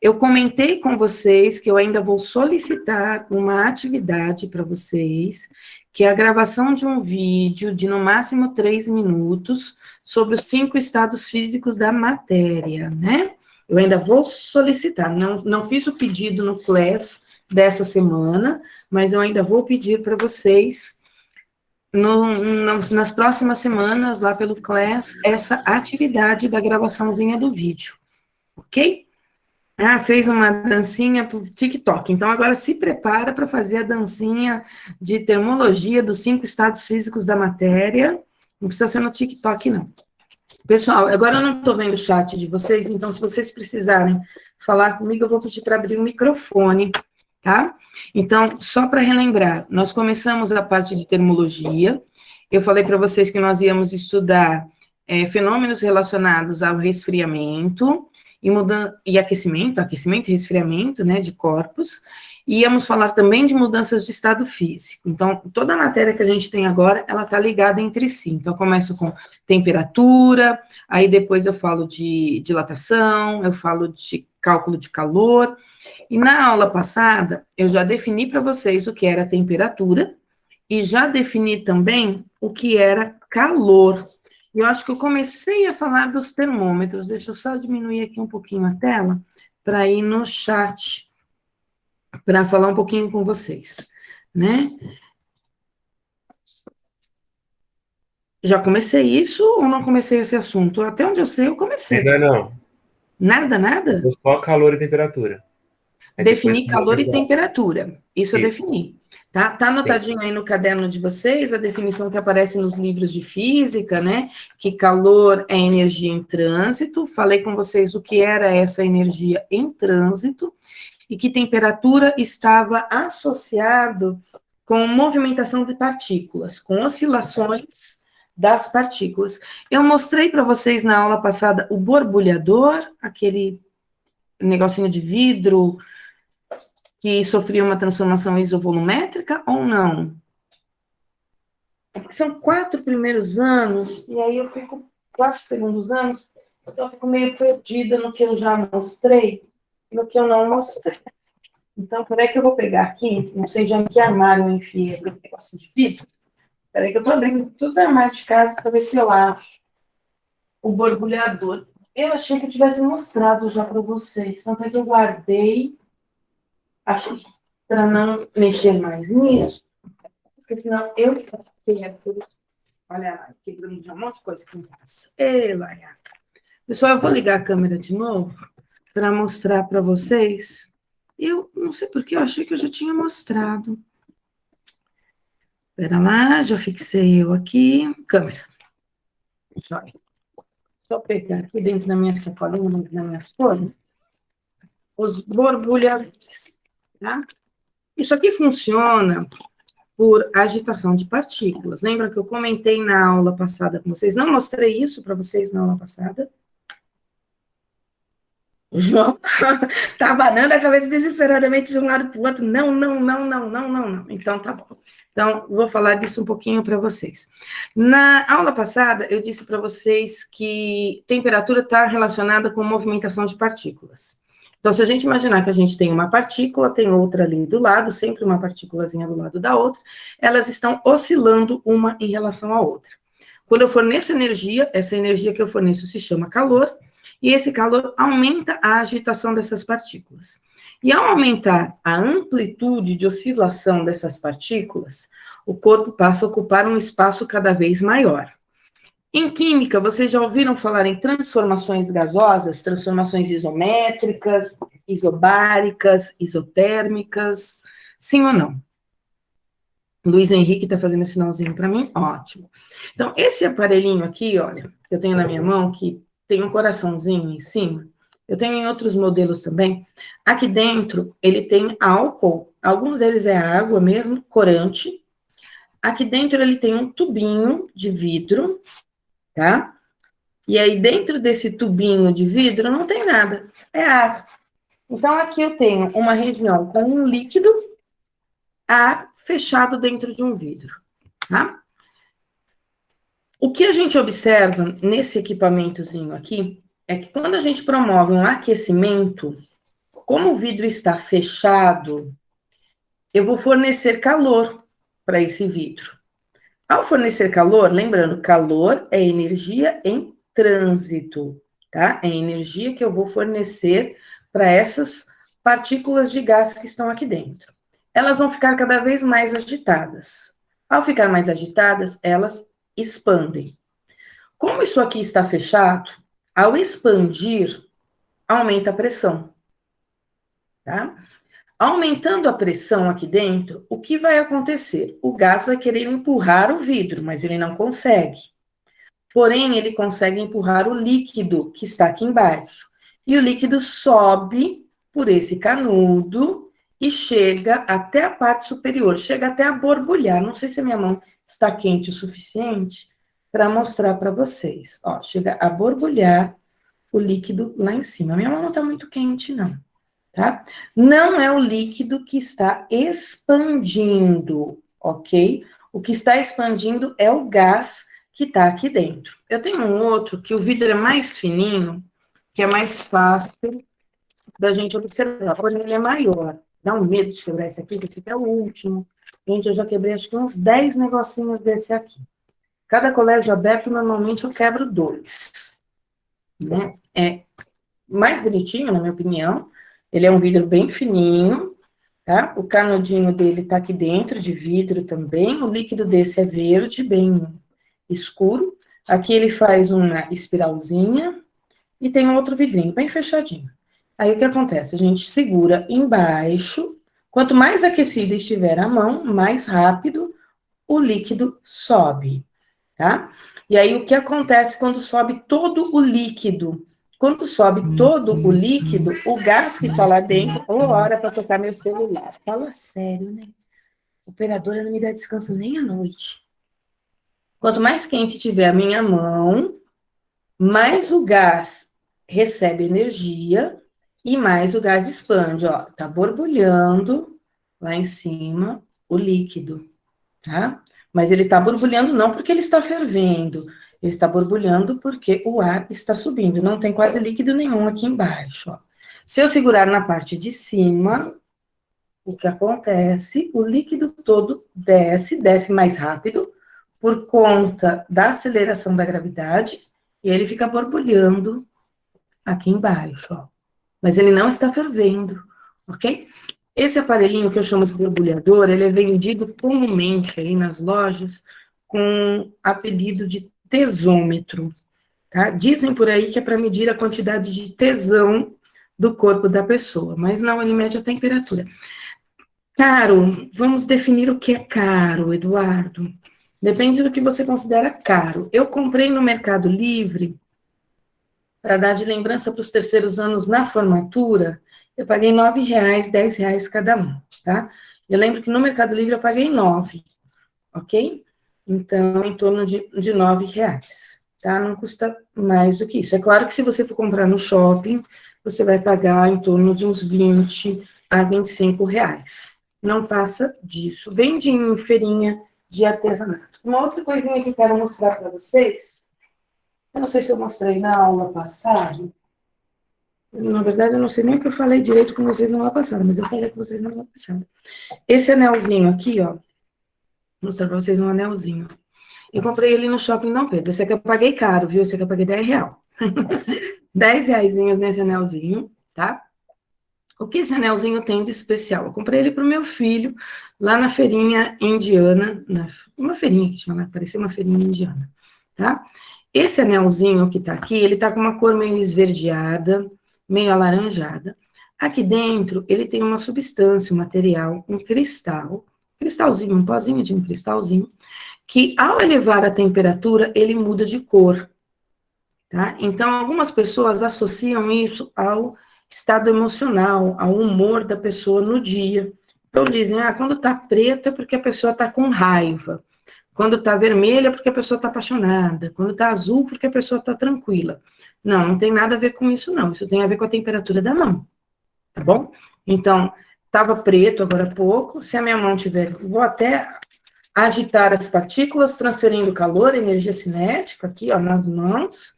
Eu comentei com vocês que eu ainda vou solicitar uma atividade para vocês, que é a gravação de um vídeo de no máximo 3 minutos sobre os 5 estados físicos da matéria, né? Eu ainda vou solicitar, não fiz o pedido no Class dessa semana, mas eu ainda vou pedir para vocês, nas próximas semanas, lá pelo Class, essa atividade da gravaçãozinha do vídeo, ok? Ah, fez uma dancinha para o TikTok. Então, agora se prepara para fazer a dancinha de termologia dos 5 estados físicos da matéria. Não precisa ser no TikTok, não. Pessoal, agora eu não estou vendo o chat de vocês, então, se vocês precisarem falar comigo, eu vou pedir para abrir o microfone, tá? Então, só para relembrar, nós começamos a parte de termologia. Eu falei para vocês que nós íamos estudar fenômenos relacionados ao resfriamento e aquecimento e resfriamento, né, de corpos, e íamos falar também de mudanças de estado físico. Então, toda a matéria que a gente tem agora, ela está ligada entre si. Então, eu começo com temperatura, aí depois eu falo de dilatação, eu falo de cálculo de calor, e na aula passada, eu já defini para vocês o que era temperatura, e já defini também o que era calor. Eu acho que eu comecei a falar dos termômetros. Deixa eu só diminuir aqui um pouquinho a tela para ir no chat, para falar um pouquinho com vocês, né? Já comecei isso ou não comecei esse assunto? Até onde eu sei, eu comecei. Ainda não. Nada, nada? Só calor e temperatura. Definir calor e temperatura. Isso eu defini. Tá anotadinho Sim. aí no caderno de vocês, a definição que aparece nos livros de física, né? Que calor é energia em trânsito. Falei com vocês o que era essa energia em trânsito e que temperatura estava associado com movimentação de partículas, com oscilações das partículas. Eu mostrei para vocês na aula passada o borbulhador, aquele negocinho de vidro que sofria uma transformação isovolumétrica ou não? São 4 primeiros anos, e aí eu fico 4 segundos anos, então eu fico meio perdida no que eu já mostrei e no que eu não mostrei. Então, peraí que eu vou pegar aqui, não sei já em que armário eu enfiei o negócio de vidro. Peraí que eu tô abrindo todos os armários de casa para ver se eu acho o borbulhador. Eu achei que eu tivesse mostrado já para vocês, tanto é que eu guardei, acho que para não mexer mais nisso, porque senão eu pego. Olha lá, quebrando de um monte de coisa aqui em casa. Pessoal, eu vou ligar a câmera de novo para mostrar para vocês. Eu não sei porque eu achei que eu já tinha mostrado. Espera lá, já fixei eu aqui. Câmera. Joia. Só pegar aqui dentro da minha sacolinha, dentro das minhas folhas, os borbulhadores, tá? Isso aqui funciona por agitação de partículas. Lembra que eu comentei na aula passada com vocês? Não mostrei isso para vocês na aula passada? O João tá abanando a cabeça desesperadamente de um lado para o outro. Não. Então, tá bom. Então, vou falar disso um pouquinho para vocês. Na aula passada, eu disse para vocês que temperatura está relacionada com movimentação de partículas. Então, se a gente imaginar que a gente tem uma partícula, tem outra ali do lado, sempre uma partículazinha do lado da outra, elas estão oscilando uma em relação à outra. Quando eu forneço energia, essa energia que eu forneço se chama calor, e esse calor aumenta a agitação dessas partículas. E ao aumentar a amplitude de oscilação dessas partículas, o corpo passa a ocupar um espaço cada vez maior. Em química, vocês já ouviram falar em transformações gasosas, transformações isométricas, isobáricas, isotérmicas? Sim ou não? Luiz Henrique está fazendo um sinalzinho para mim? Ótimo. Então, esse aparelhinho aqui, olha, que eu tenho na minha mão, que tem um coraçãozinho em cima, eu tenho em outros modelos também. Aqui dentro, ele tem álcool, alguns deles é água mesmo, corante. Aqui dentro ele tem um tubinho de vidro, tá? E aí dentro desse tubinho de vidro não tem nada, é água. Então aqui eu tenho uma região com um líquido, ar fechado dentro de um vidro, tá? O que a gente observa nesse equipamentozinho aqui é que quando a gente promove um aquecimento, Como o vidro está fechado, eu vou fornecer calor para esse vidro. Ao fornecer calor, lembrando, calor é energia em trânsito, tá? É energia que eu vou fornecer para essas partículas de gás que estão aqui dentro. Elas vão ficar cada vez mais agitadas. Ao ficar mais agitadas, elas expandem. Como isso aqui está fechado, ao expandir, aumenta a pressão, tá? Aumentando a pressão aqui dentro, o que vai acontecer? O gás vai querer empurrar o vidro, mas ele não consegue. Porém, ele consegue empurrar o líquido que está aqui embaixo. E o líquido sobe por esse canudo e chega até a parte superior, chega até a borbulhar. Não sei se a minha mão está quente o suficiente para mostrar para vocês. Ó, chega a borbulhar o líquido lá em cima. A minha mão não está muito quente, não. Tá? Não é o líquido que está expandindo, ok? O que está expandindo é o gás que está aqui dentro. Eu tenho um outro que o vidro é mais fininho, que é mais fácil da gente observar, porém ele é maior. Dá um medo de quebrar esse aqui, que esse aqui é o último. Gente, eu já quebrei acho que uns 10 negocinhos desse aqui. Cada colégio aberto, normalmente eu quebro 2. Né? É mais bonitinho, na minha opinião. Ele é um vidro bem fininho, tá? O canudinho dele tá aqui dentro, de vidro também. O líquido desse é verde, bem escuro. Aqui ele faz uma espiralzinha e tem um outro vidrinho bem fechadinho. Aí o que acontece? A gente segura embaixo. Quanto mais aquecida estiver a mão, mais rápido o líquido sobe, tá? E aí o que acontece quando sobe todo o líquido? Quando sobe todo o líquido, o gás que está lá dentro, ou hora para tocar meu celular. Fala sério, né? A operadora não me dá descanso nem à noite. Quanto mais quente tiver a minha mão, mais o gás recebe energia e mais o gás expande. Ó, tá borbulhando lá em cima o líquido, tá? Mas ele está borbulhando não porque ele está fervendo. Ele está borbulhando porque o ar está subindo. Não tem quase líquido nenhum aqui embaixo. Ó. Se eu segurar na parte de cima, o que acontece? O líquido todo desce mais rápido por conta da aceleração da gravidade e ele fica borbulhando aqui embaixo. Ó. Mas ele não está fervendo, ok? Esse aparelhinho que eu chamo de borbulhador, ele é vendido comumente aí nas lojas com apelido de tesômetro, tá? Dizem por aí que é para medir a quantidade de tesão do corpo da pessoa, mas não, ele mede a temperatura. Caro, vamos definir o que é caro, Eduardo. Depende do que você considera caro. Eu comprei no Mercado Livre, para dar de lembrança para os terceiros anos na formatura, eu paguei R$9, R$10 cada um, tá? Eu lembro que no Mercado Livre eu paguei 9, ok? Então, em torno de R$9, tá? Não custa mais do que isso. É claro que se você for comprar no shopping, você vai pagar em torno de uns R$20 a R$25. Não passa disso. Vende em feirinha de artesanato. Uma outra coisinha que eu quero mostrar para vocês, eu não sei se eu mostrei na aula passada, na verdade eu não sei nem o que eu falei direito com vocês na aula passada, mas eu falei com vocês na aula passada. Esse anelzinho aqui, ó, vou mostrar para vocês um anelzinho. Eu comprei ele no Shopping Dom Pedro. Esse aqui eu paguei caro, viu? Esse aqui eu paguei R$10. R$10 nesse anelzinho, tá? O que esse anelzinho tem de especial? Eu comprei ele pro meu filho, lá na feirinha indiana, uma feirinha que chama, parecia uma feirinha indiana, tá? Esse anelzinho que tá aqui, ele tá com uma cor meio esverdeada, meio alaranjada. Aqui dentro, ele tem uma substância, um material, um cristalzinho, um pozinho de um cristalzinho, que ao elevar a temperatura, ele muda de cor, tá? Então, algumas pessoas associam isso ao estado emocional, ao humor da pessoa no dia. Então, dizem, quando tá preto é porque a pessoa tá com raiva. Quando tá vermelha é porque a pessoa tá apaixonada. Quando tá azul, porque a pessoa tá tranquila. Não, não tem nada a ver com isso, não. Isso tem a ver com a temperatura da mão, tá bom? Então, tava preto agora há pouco. Se a minha mão tiver... Vou até agitar as partículas, transferindo calor, energia cinética aqui, ó, nas mãos.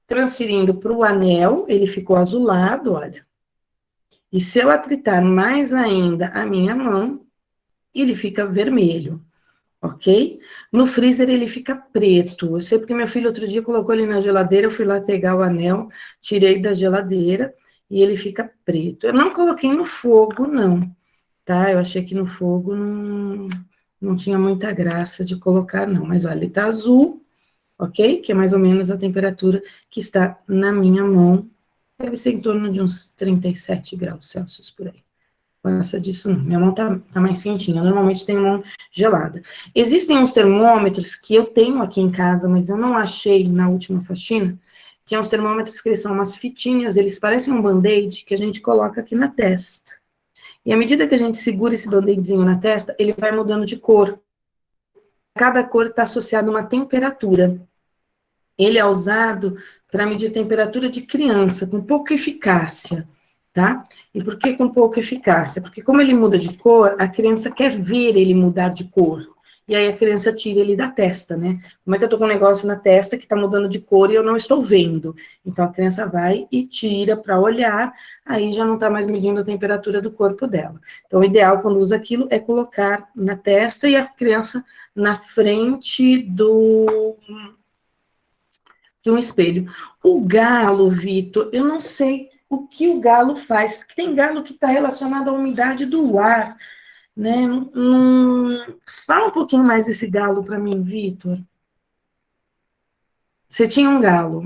Transferindo para o anel, ele ficou azulado, olha. E se eu atritar mais ainda a minha mão, ele fica vermelho, ok? No freezer ele fica preto. Eu sei porque meu filho outro dia colocou ele na geladeira, eu fui lá pegar o anel, tirei da geladeira e ele fica preto. Eu não coloquei no fogo, não, tá? Eu achei que no fogo não tinha muita graça de colocar, não. Mas olha, ele tá azul, ok? Que é mais ou menos a temperatura que está na minha mão. Deve ser em torno de uns 37 graus Celsius por aí. Passa disso não. Minha mão tá mais quentinha. Normalmente tem mão gelada. Existem uns termômetros que eu tenho aqui em casa, mas eu não achei na última faxina, que é uns termômetros que eles são umas fitinhas, eles parecem um band-aid que a gente coloca aqui na testa. E à medida que a gente segura esse band-aidzinho na testa, ele vai mudando de cor. Cada cor está associada a uma temperatura. Ele é usado para medir temperatura de criança, com pouca eficácia, tá? E por que com pouca eficácia? Porque como ele muda de cor, a criança quer ver ele mudar de cor. E aí a criança tira ele da testa, né? Como é que eu tô com um negócio na testa que tá mudando de cor e eu não estou vendo? Então a criança vai e tira para olhar, aí já não tá mais medindo a temperatura do corpo dela. Então o ideal quando usa aquilo é colocar na testa e a criança na frente de um espelho. O galo, Vitor, eu não sei o que o galo faz. Tem galo que está relacionado à umidade do ar, né? Fala um pouquinho mais desse galo para mim, Vitor. Você tinha um galo.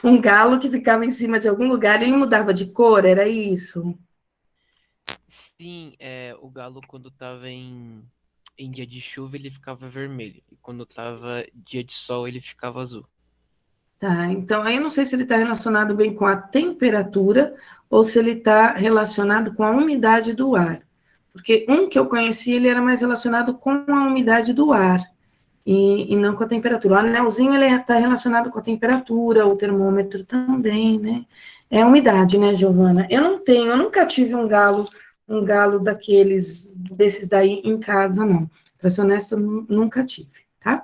Um galo que ficava em cima de algum lugar e ele mudava de cor, era isso? Sim, o galo quando tava em dia de chuva ele ficava vermelho. E quando tava dia de sol ele ficava azul. Tá, então aí eu não sei se ele está relacionado bem com a temperatura ou se ele está relacionado com a umidade do ar. Porque um que eu conheci, ele era mais relacionado com a umidade do ar e não com a temperatura. O anelzinho, ele está relacionado com a temperatura, o termômetro também, né? É a umidade, né, Giovana? Eu nunca tive um galo desses daí em casa, não. Para ser honesta, nunca tive, tá?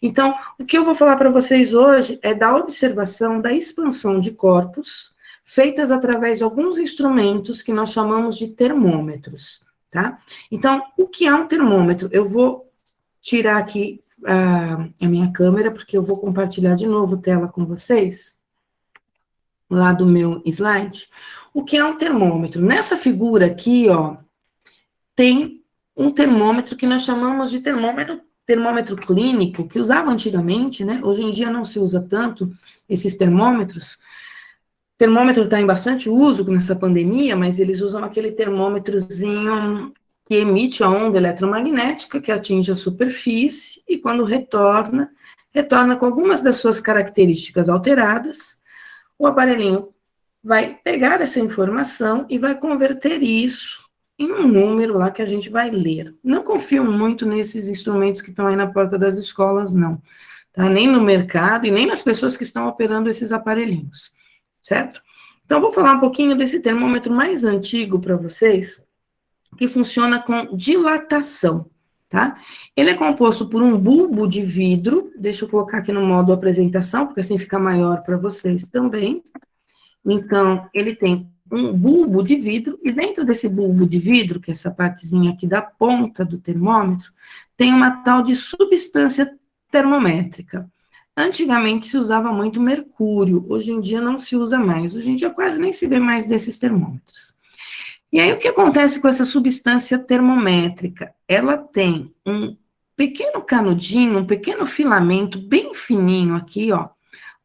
Então, o que eu vou falar para vocês hoje é da observação da expansão de corpos feitas através de alguns instrumentos que nós chamamos de termômetros, tá? Então, o que é um termômetro? Eu vou tirar aqui a minha câmera, porque eu vou compartilhar de novo tela com vocês, lá do meu slide. O que é um termômetro? Nessa figura aqui, ó, tem um termômetro que nós chamamos de termômetro clínico, que usava antigamente, né? Hoje em dia não se usa tanto esses termômetros. O termômetro está em bastante uso nessa pandemia, mas eles usam aquele termômetrozinho que emite a onda eletromagnética, que atinge a superfície, e quando retorna com algumas das suas características alteradas, o aparelhinho vai pegar essa informação e vai converter isso em um número lá que a gente vai ler. Não confio muito nesses instrumentos que estão aí na porta das escolas, não. Tá? Nem no mercado e nem nas pessoas que estão operando esses aparelhinhos, certo? Então, vou falar um pouquinho desse termômetro mais antigo para vocês, que funciona com dilatação, tá? Ele é composto por um bulbo de vidro, deixa eu colocar aqui no modo apresentação, porque assim fica maior para vocês também. Então, ele tem um bulbo de vidro, e dentro desse bulbo de vidro, que é essa partezinha aqui da ponta do termômetro, tem uma tal de substância termométrica. Antigamente se usava muito mercúrio, hoje em dia não se usa mais, hoje em dia quase nem se vê mais desses termômetros. E aí o que acontece com essa substância termométrica? Ela tem um pequeno canudinho, um pequeno filamento bem fininho aqui, ó,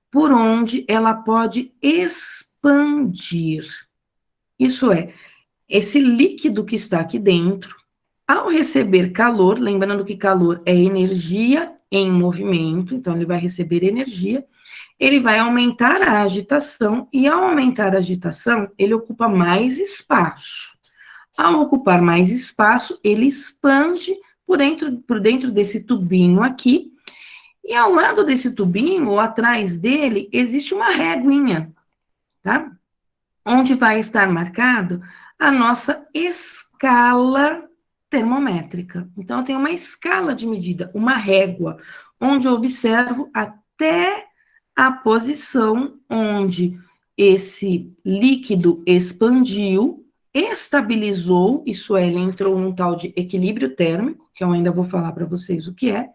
por onde ela pode expandir. Isso é, esse líquido que está aqui dentro, ao receber calor, lembrando que calor é energia em movimento, então ele vai receber energia, ele vai aumentar a agitação, e ao aumentar a agitação, ele ocupa mais espaço. Ao ocupar mais espaço, ele expande por dentro desse tubinho aqui, e ao lado desse tubinho, ou atrás dele, existe uma réguinha, tá? Onde vai estar marcado a nossa escala termométrica. Então, eu tenho uma escala de medida, uma régua, onde eu observo até a posição onde esse líquido expandiu, estabilizou, isso é, ele entrou num tal de equilíbrio térmico, que eu ainda vou falar para vocês o que é.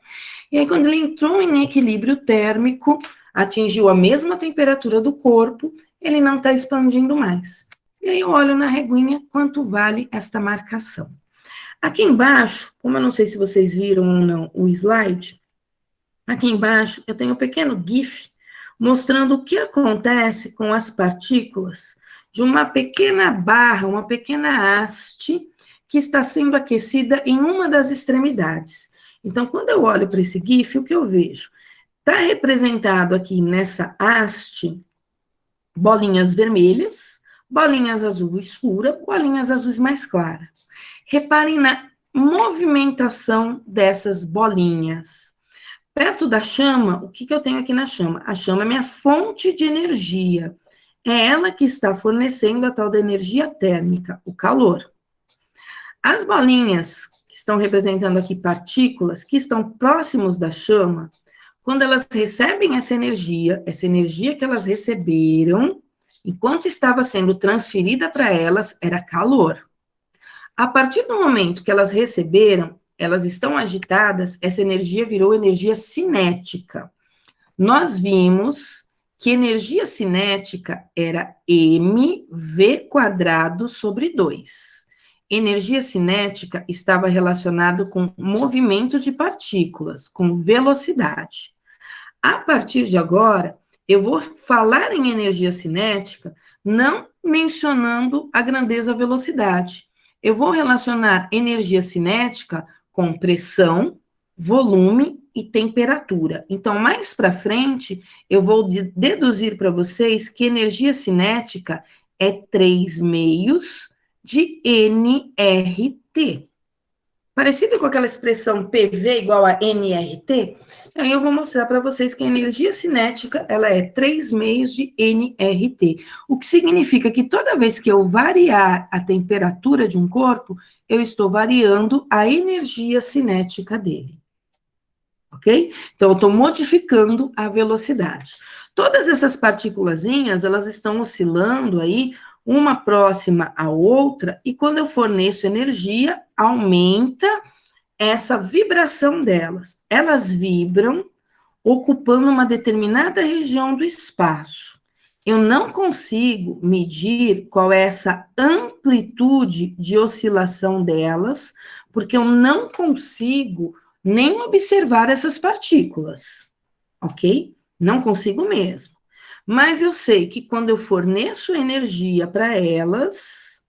E aí, quando ele entrou em equilíbrio térmico, atingiu a mesma temperatura do corpo, ele não está expandindo mais. E aí eu olho na reguinha quanto vale esta marcação. Aqui embaixo, como eu não sei se vocês viram ou não o slide, aqui embaixo eu tenho um pequeno GIF mostrando o que acontece com as partículas de uma pequena barra, uma pequena haste que está sendo aquecida em uma das extremidades. Então, quando eu olho para esse GIF, o que eu vejo? Está representado aqui nessa haste bolinhas vermelhas, bolinhas azul escura, bolinhas azuis mais claras. Reparem na movimentação dessas bolinhas. Perto da chama, o que eu tenho aqui na chama? A chama é minha fonte de energia. É ela que está fornecendo a tal da energia térmica, o calor. As bolinhas que estão representando aqui partículas que estão próximos da chama, quando elas recebem essa energia que elas receberam, enquanto estava sendo transferida para elas, era calor. A partir do momento que elas receberam, elas estão agitadas, essa energia virou energia cinética. Nós vimos que energia cinética era mv² sobre 2. Energia cinética estava relacionado com movimento de partículas, com velocidade. A partir de agora, eu vou falar em energia cinética, não mencionando a grandeza velocidade. Eu vou relacionar energia cinética com pressão, volume e temperatura. Então, mais para frente, eu vou deduzir para vocês que energia cinética é 3 meios de nRT. Parecido com aquela expressão PV igual a nRT, aí eu vou mostrar para vocês que a energia cinética, ela é 3 meios de nRT, o que significa que toda vez que eu variar a temperatura de um corpo, eu estou variando a energia cinética dele. Ok? Então, eu estou modificando a velocidade. Todas essas partículazinhas, elas estão oscilando aí, uma próxima à outra, e quando eu forneço energia, aumenta essa vibração delas. Elas vibram ocupando uma determinada região do espaço. Eu não consigo medir qual é essa amplitude de oscilação delas, porque eu não consigo nem observar essas partículas, ok? Não consigo mesmo. Mas eu sei que quando eu forneço energia para elas,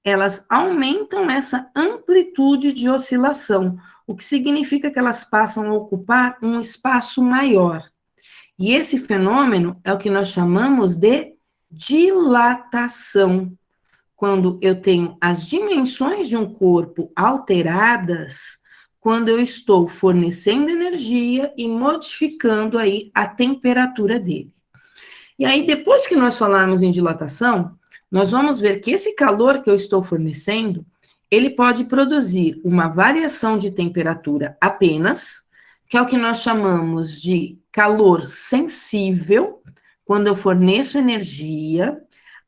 elas aumentam essa amplitude de oscilação, o que significa que elas passam a ocupar um espaço maior. E esse fenômeno é o que nós chamamos de dilatação. Quando eu tenho as dimensões de um corpo alteradas, quando eu estou fornecendo energia e modificando aí a temperatura dele. E aí, depois que nós falarmos em dilatação, nós vamos ver que esse calor que eu estou fornecendo, ele pode produzir uma variação de temperatura apenas, que é o que nós chamamos de calor sensível, quando eu forneço energia,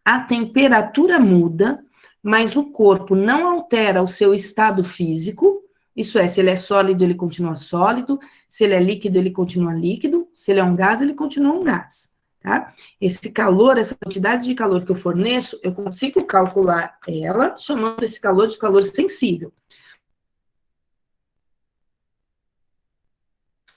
a temperatura muda, mas o corpo não altera o seu estado físico, isso é, se ele é sólido, ele continua sólido, se ele é líquido, ele continua líquido, se ele é um gás, ele continua um gás. Tá? Esse calor, essa quantidade de calor que eu forneço, eu consigo calcular ela, chamando esse calor de calor sensível.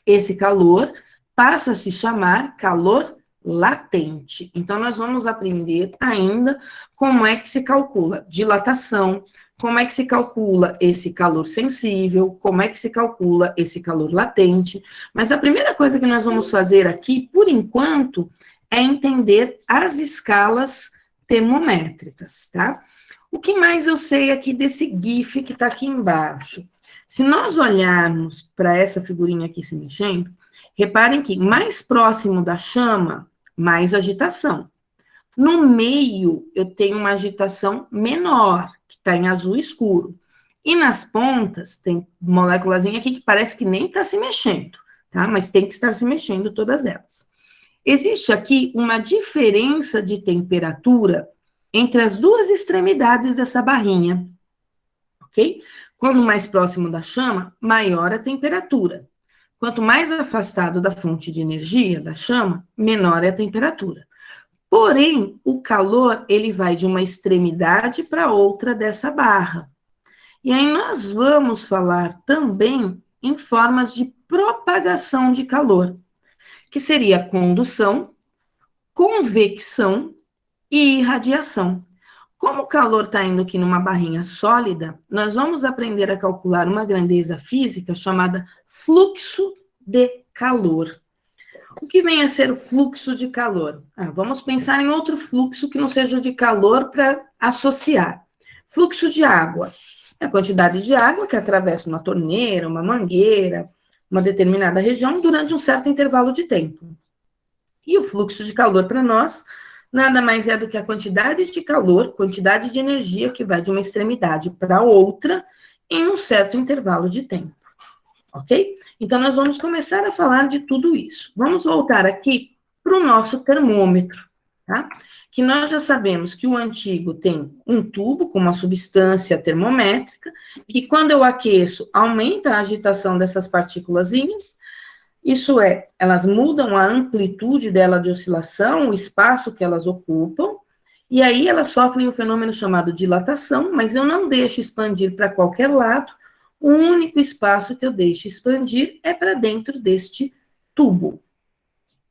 Esse calor passa a se chamar calor latente. Então, nós vamos aprender ainda como é que se calcula dilatação, como é que se calcula esse calor sensível, como é que se calcula esse calor latente. Mas a primeira coisa que nós vamos fazer aqui, por enquanto, é entender as escalas termométricas, tá? O que mais eu sei aqui desse GIF que está aqui embaixo? Se nós olharmos para essa figurinha aqui se mexendo, reparem que mais próximo da chama, mais agitação. No meio, eu tenho uma agitação menor, que está em azul escuro. E nas pontas, tem moléculazinha aqui que parece que nem está se mexendo, tá? Mas tem que estar se mexendo todas elas. existe aqui uma diferença de temperatura entre as duas extremidades dessa barrinha, ok? Quanto mais próximo da chama, maior a temperatura. Quanto mais afastado da fonte de energia, da chama, menor é a temperatura. Porém, o calor, ele vai de uma extremidade para outra dessa barra. E aí nós vamos falar também em formas de propagação de calor, que seria condução, convecção e irradiação. Como o calor está indo aqui numa barrinha sólida, nós vamos aprender a calcular uma grandeza física chamada fluxo de calor. O que vem a ser o fluxo de calor? Vamos pensar em outro fluxo que não seja de calor para associar. Fluxo de água. É a quantidade de água que atravessa uma torneira, uma mangueira, uma determinada região durante um certo intervalo de tempo. E o fluxo de calor para nós nada mais é do que a quantidade de calor, quantidade de energia que vai de uma extremidade para outra em um certo intervalo de tempo. Ok? Então, nós vamos começar a falar de tudo isso. Vamos voltar aqui para o nosso termômetro, tá? Que nós já sabemos que o antigo tem um tubo com uma substância termométrica, que quando eu aqueço, aumenta a agitação dessas partículazinhas, isso é, elas mudam a amplitude dela de oscilação, o espaço que elas ocupam, e aí elas sofrem um fenômeno chamado dilatação, mas eu não deixo expandir para qualquer lado, o único espaço que eu deixo expandir é para dentro deste tubo.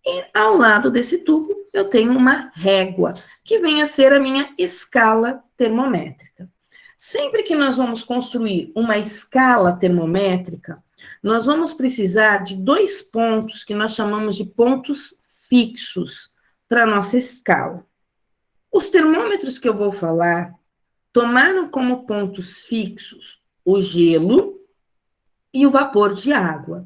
E ao lado desse tubo, eu tenho uma régua, que vem a ser a minha escala termométrica. Sempre que nós vamos construir uma escala termométrica, nós vamos precisar de 2 pontos que nós chamamos de pontos fixos para a nossa escala. Os termômetros que eu vou falar tomaram como pontos fixos o gelo e o vapor de água.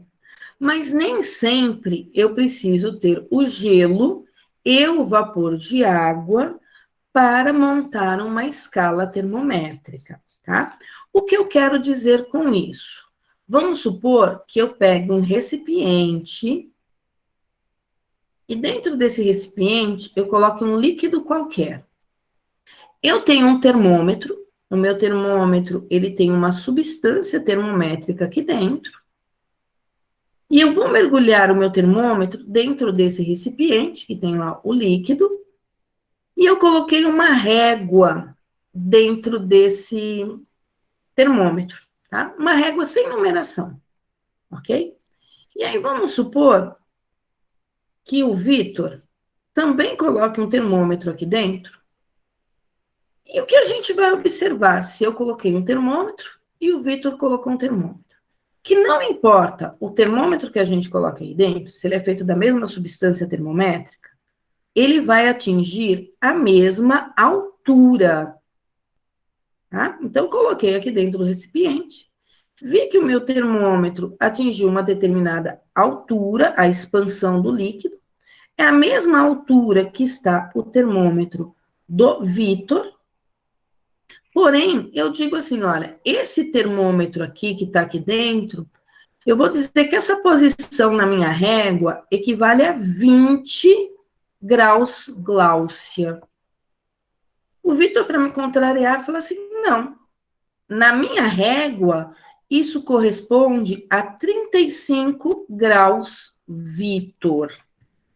Mas nem sempre eu preciso ter o gelo e o vapor de água para montar uma escala termométrica, tá? O que eu quero dizer com isso? Vamos supor que eu pegue um recipiente e dentro desse recipiente eu coloque um líquido qualquer. Eu tenho um termômetro, o meu termômetro ele tem uma substância termométrica aqui dentro, e eu vou mergulhar o meu termômetro dentro desse recipiente, que tem lá o líquido, e eu coloquei uma régua dentro desse termômetro, tá? Uma régua sem numeração, ok? E aí vamos supor que o Vitor também coloque um termômetro aqui dentro. E o que a gente vai observar se eu coloquei um termômetro e o Vitor colocou um termômetro? Que não importa o termômetro que a gente coloca aí dentro, se ele é feito da mesma substância termométrica, ele vai atingir a mesma altura. Tá? Então, eu coloquei aqui dentro do recipiente, vi que o meu termômetro atingiu uma determinada altura, a expansão do líquido, é a mesma altura que está o termômetro do Vitor, porém, eu digo assim, olha, esse termômetro aqui, que está aqui dentro, eu vou dizer que essa posição na minha régua equivale a 20 graus Gláucia. O Vitor, para me contrariar, falou assim, não, na minha régua, isso corresponde a 35 graus Vitor.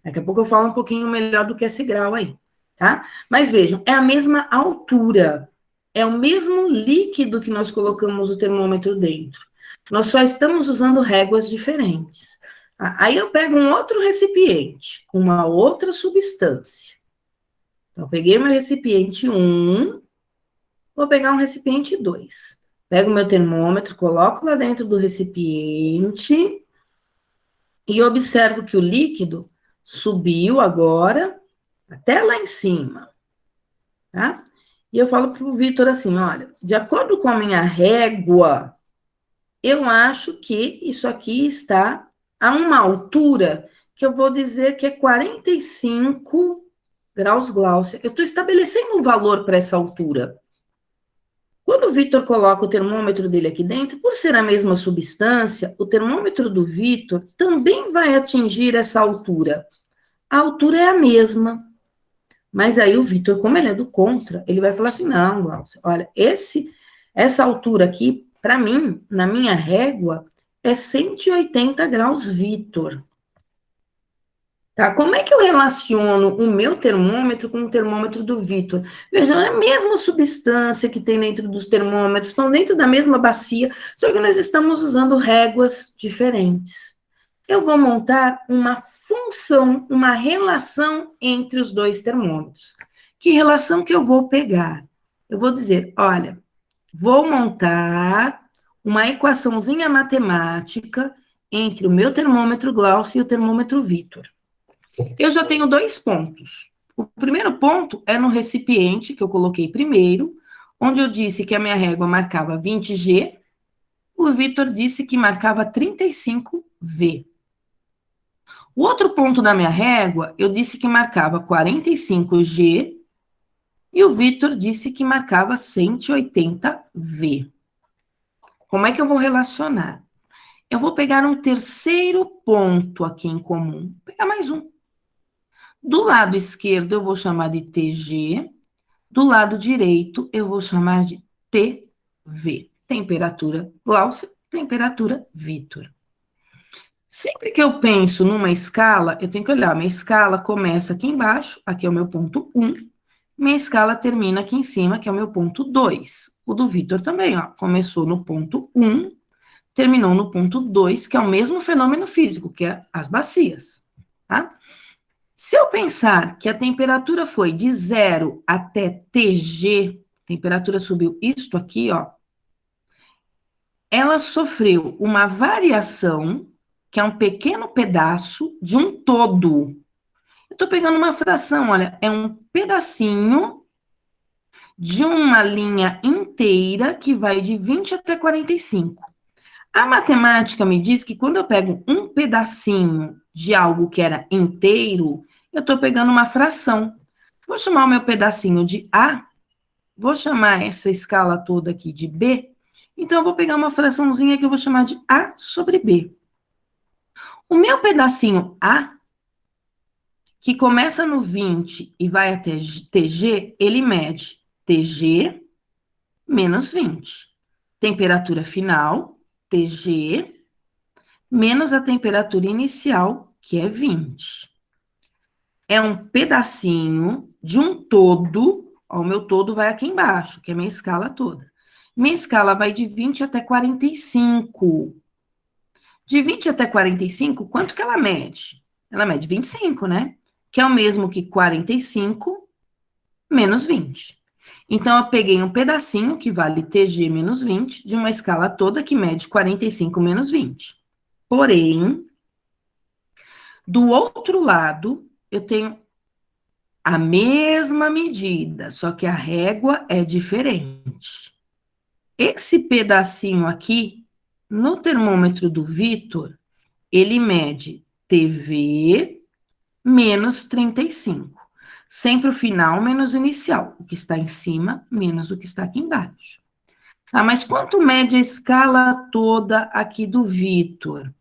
Daqui a pouco eu falo um pouquinho melhor do que esse grau aí, tá? Mas vejam, é a mesma altura, é o mesmo líquido que nós colocamos o termômetro dentro. Nós só estamos usando réguas diferentes. Aí eu pego um outro recipiente, com uma outra substância. Então, eu peguei meu recipiente 1, vou pegar um recipiente 2. Pego o meu termômetro, coloco lá dentro do recipiente e observo que o líquido subiu agora até lá em cima, tá? E eu falo para o Vitor assim, olha, de acordo com a minha régua, eu acho que isso aqui está a uma altura que eu vou dizer que é 45 graus Gláucia. Eu estou estabelecendo um valor para essa altura. Quando o Vitor coloca o termômetro dele aqui dentro, por ser a mesma substância, o termômetro do Vitor também vai atingir essa altura. a altura é a mesma. Mas aí o Vitor, como ele é do contra, ele vai falar assim, não, Glaucia, olha, essa altura aqui, para mim, na minha régua, é 180 graus Vitor. Tá? Como é que eu relaciono o meu termômetro com o termômetro do Vitor? Veja, é a mesma substância que tem dentro dos termômetros, estão dentro da mesma bacia, só que nós estamos usando réguas diferentes. Eu vou montar uma função, uma relação entre os dois termômetros. Que relação que eu vou pegar? Eu vou dizer, olha, vou montar uma equaçãozinha matemática entre o meu termômetro Glaucia e o termômetro Vitor. Eu já tenho 2 pontos. O primeiro ponto é no recipiente, que eu coloquei primeiro, onde eu disse que a minha régua marcava 20G, o Vitor disse que marcava 35V. O outro ponto da minha régua, eu disse que marcava 45G, e o Vitor disse que marcava 180V. Como é que eu vou relacionar? Eu vou pegar um terceiro ponto aqui em comum, vou pegar mais um. Do lado esquerdo, eu vou chamar de TG. Do lado direito, eu vou chamar de TV. Temperatura Glaucia, temperatura Vitor. Sempre que eu penso numa escala, eu tenho que olhar. Minha escala começa aqui embaixo, aqui é o meu ponto 1. Minha escala termina aqui em cima, que é o meu ponto 2. O do Vitor também, ó. Começou no ponto 1, terminou no ponto 2, que é o mesmo fenômeno físico, que é as bacias, tá? Se eu pensar que a temperatura foi de 0 até TG, a temperatura subiu isto aqui, ó, ela sofreu uma variação, que é um pequeno pedaço de um todo. Eu estou pegando uma fração, olha, é um pedacinho de uma linha inteira que vai de 20 até 45. A matemática me diz que quando eu pego um pedacinho de algo que era inteiro, eu estou pegando uma fração. Vou chamar o meu pedacinho de A, vou chamar essa escala toda aqui de B, então eu vou pegar uma fraçãozinha que eu vou chamar de A sobre B. O meu pedacinho A, que começa no 20 e vai até TG, ele mede TG menos 20. Temperatura final, TG, menos a temperatura inicial, que é 20. É um pedacinho de um todo, ó, o meu todo vai aqui embaixo, que é a minha escala toda. Minha escala vai de 20 até 45. De 20 até 45, quanto que ela mede? Ela mede 25, né? Que é o mesmo que 45 menos 20. Então, eu peguei um pedacinho, que vale TG menos 20, de uma escala toda que mede 45 menos 20. Porém, do outro lado, eu tenho a mesma medida, só que a régua é diferente. Esse pedacinho aqui, no termômetro do Vitor, ele mede TV menos 35. Sempre o final menos o inicial. O que está em cima menos o que está aqui embaixo. Ah, mas quanto mede a escala toda aqui do Vitor?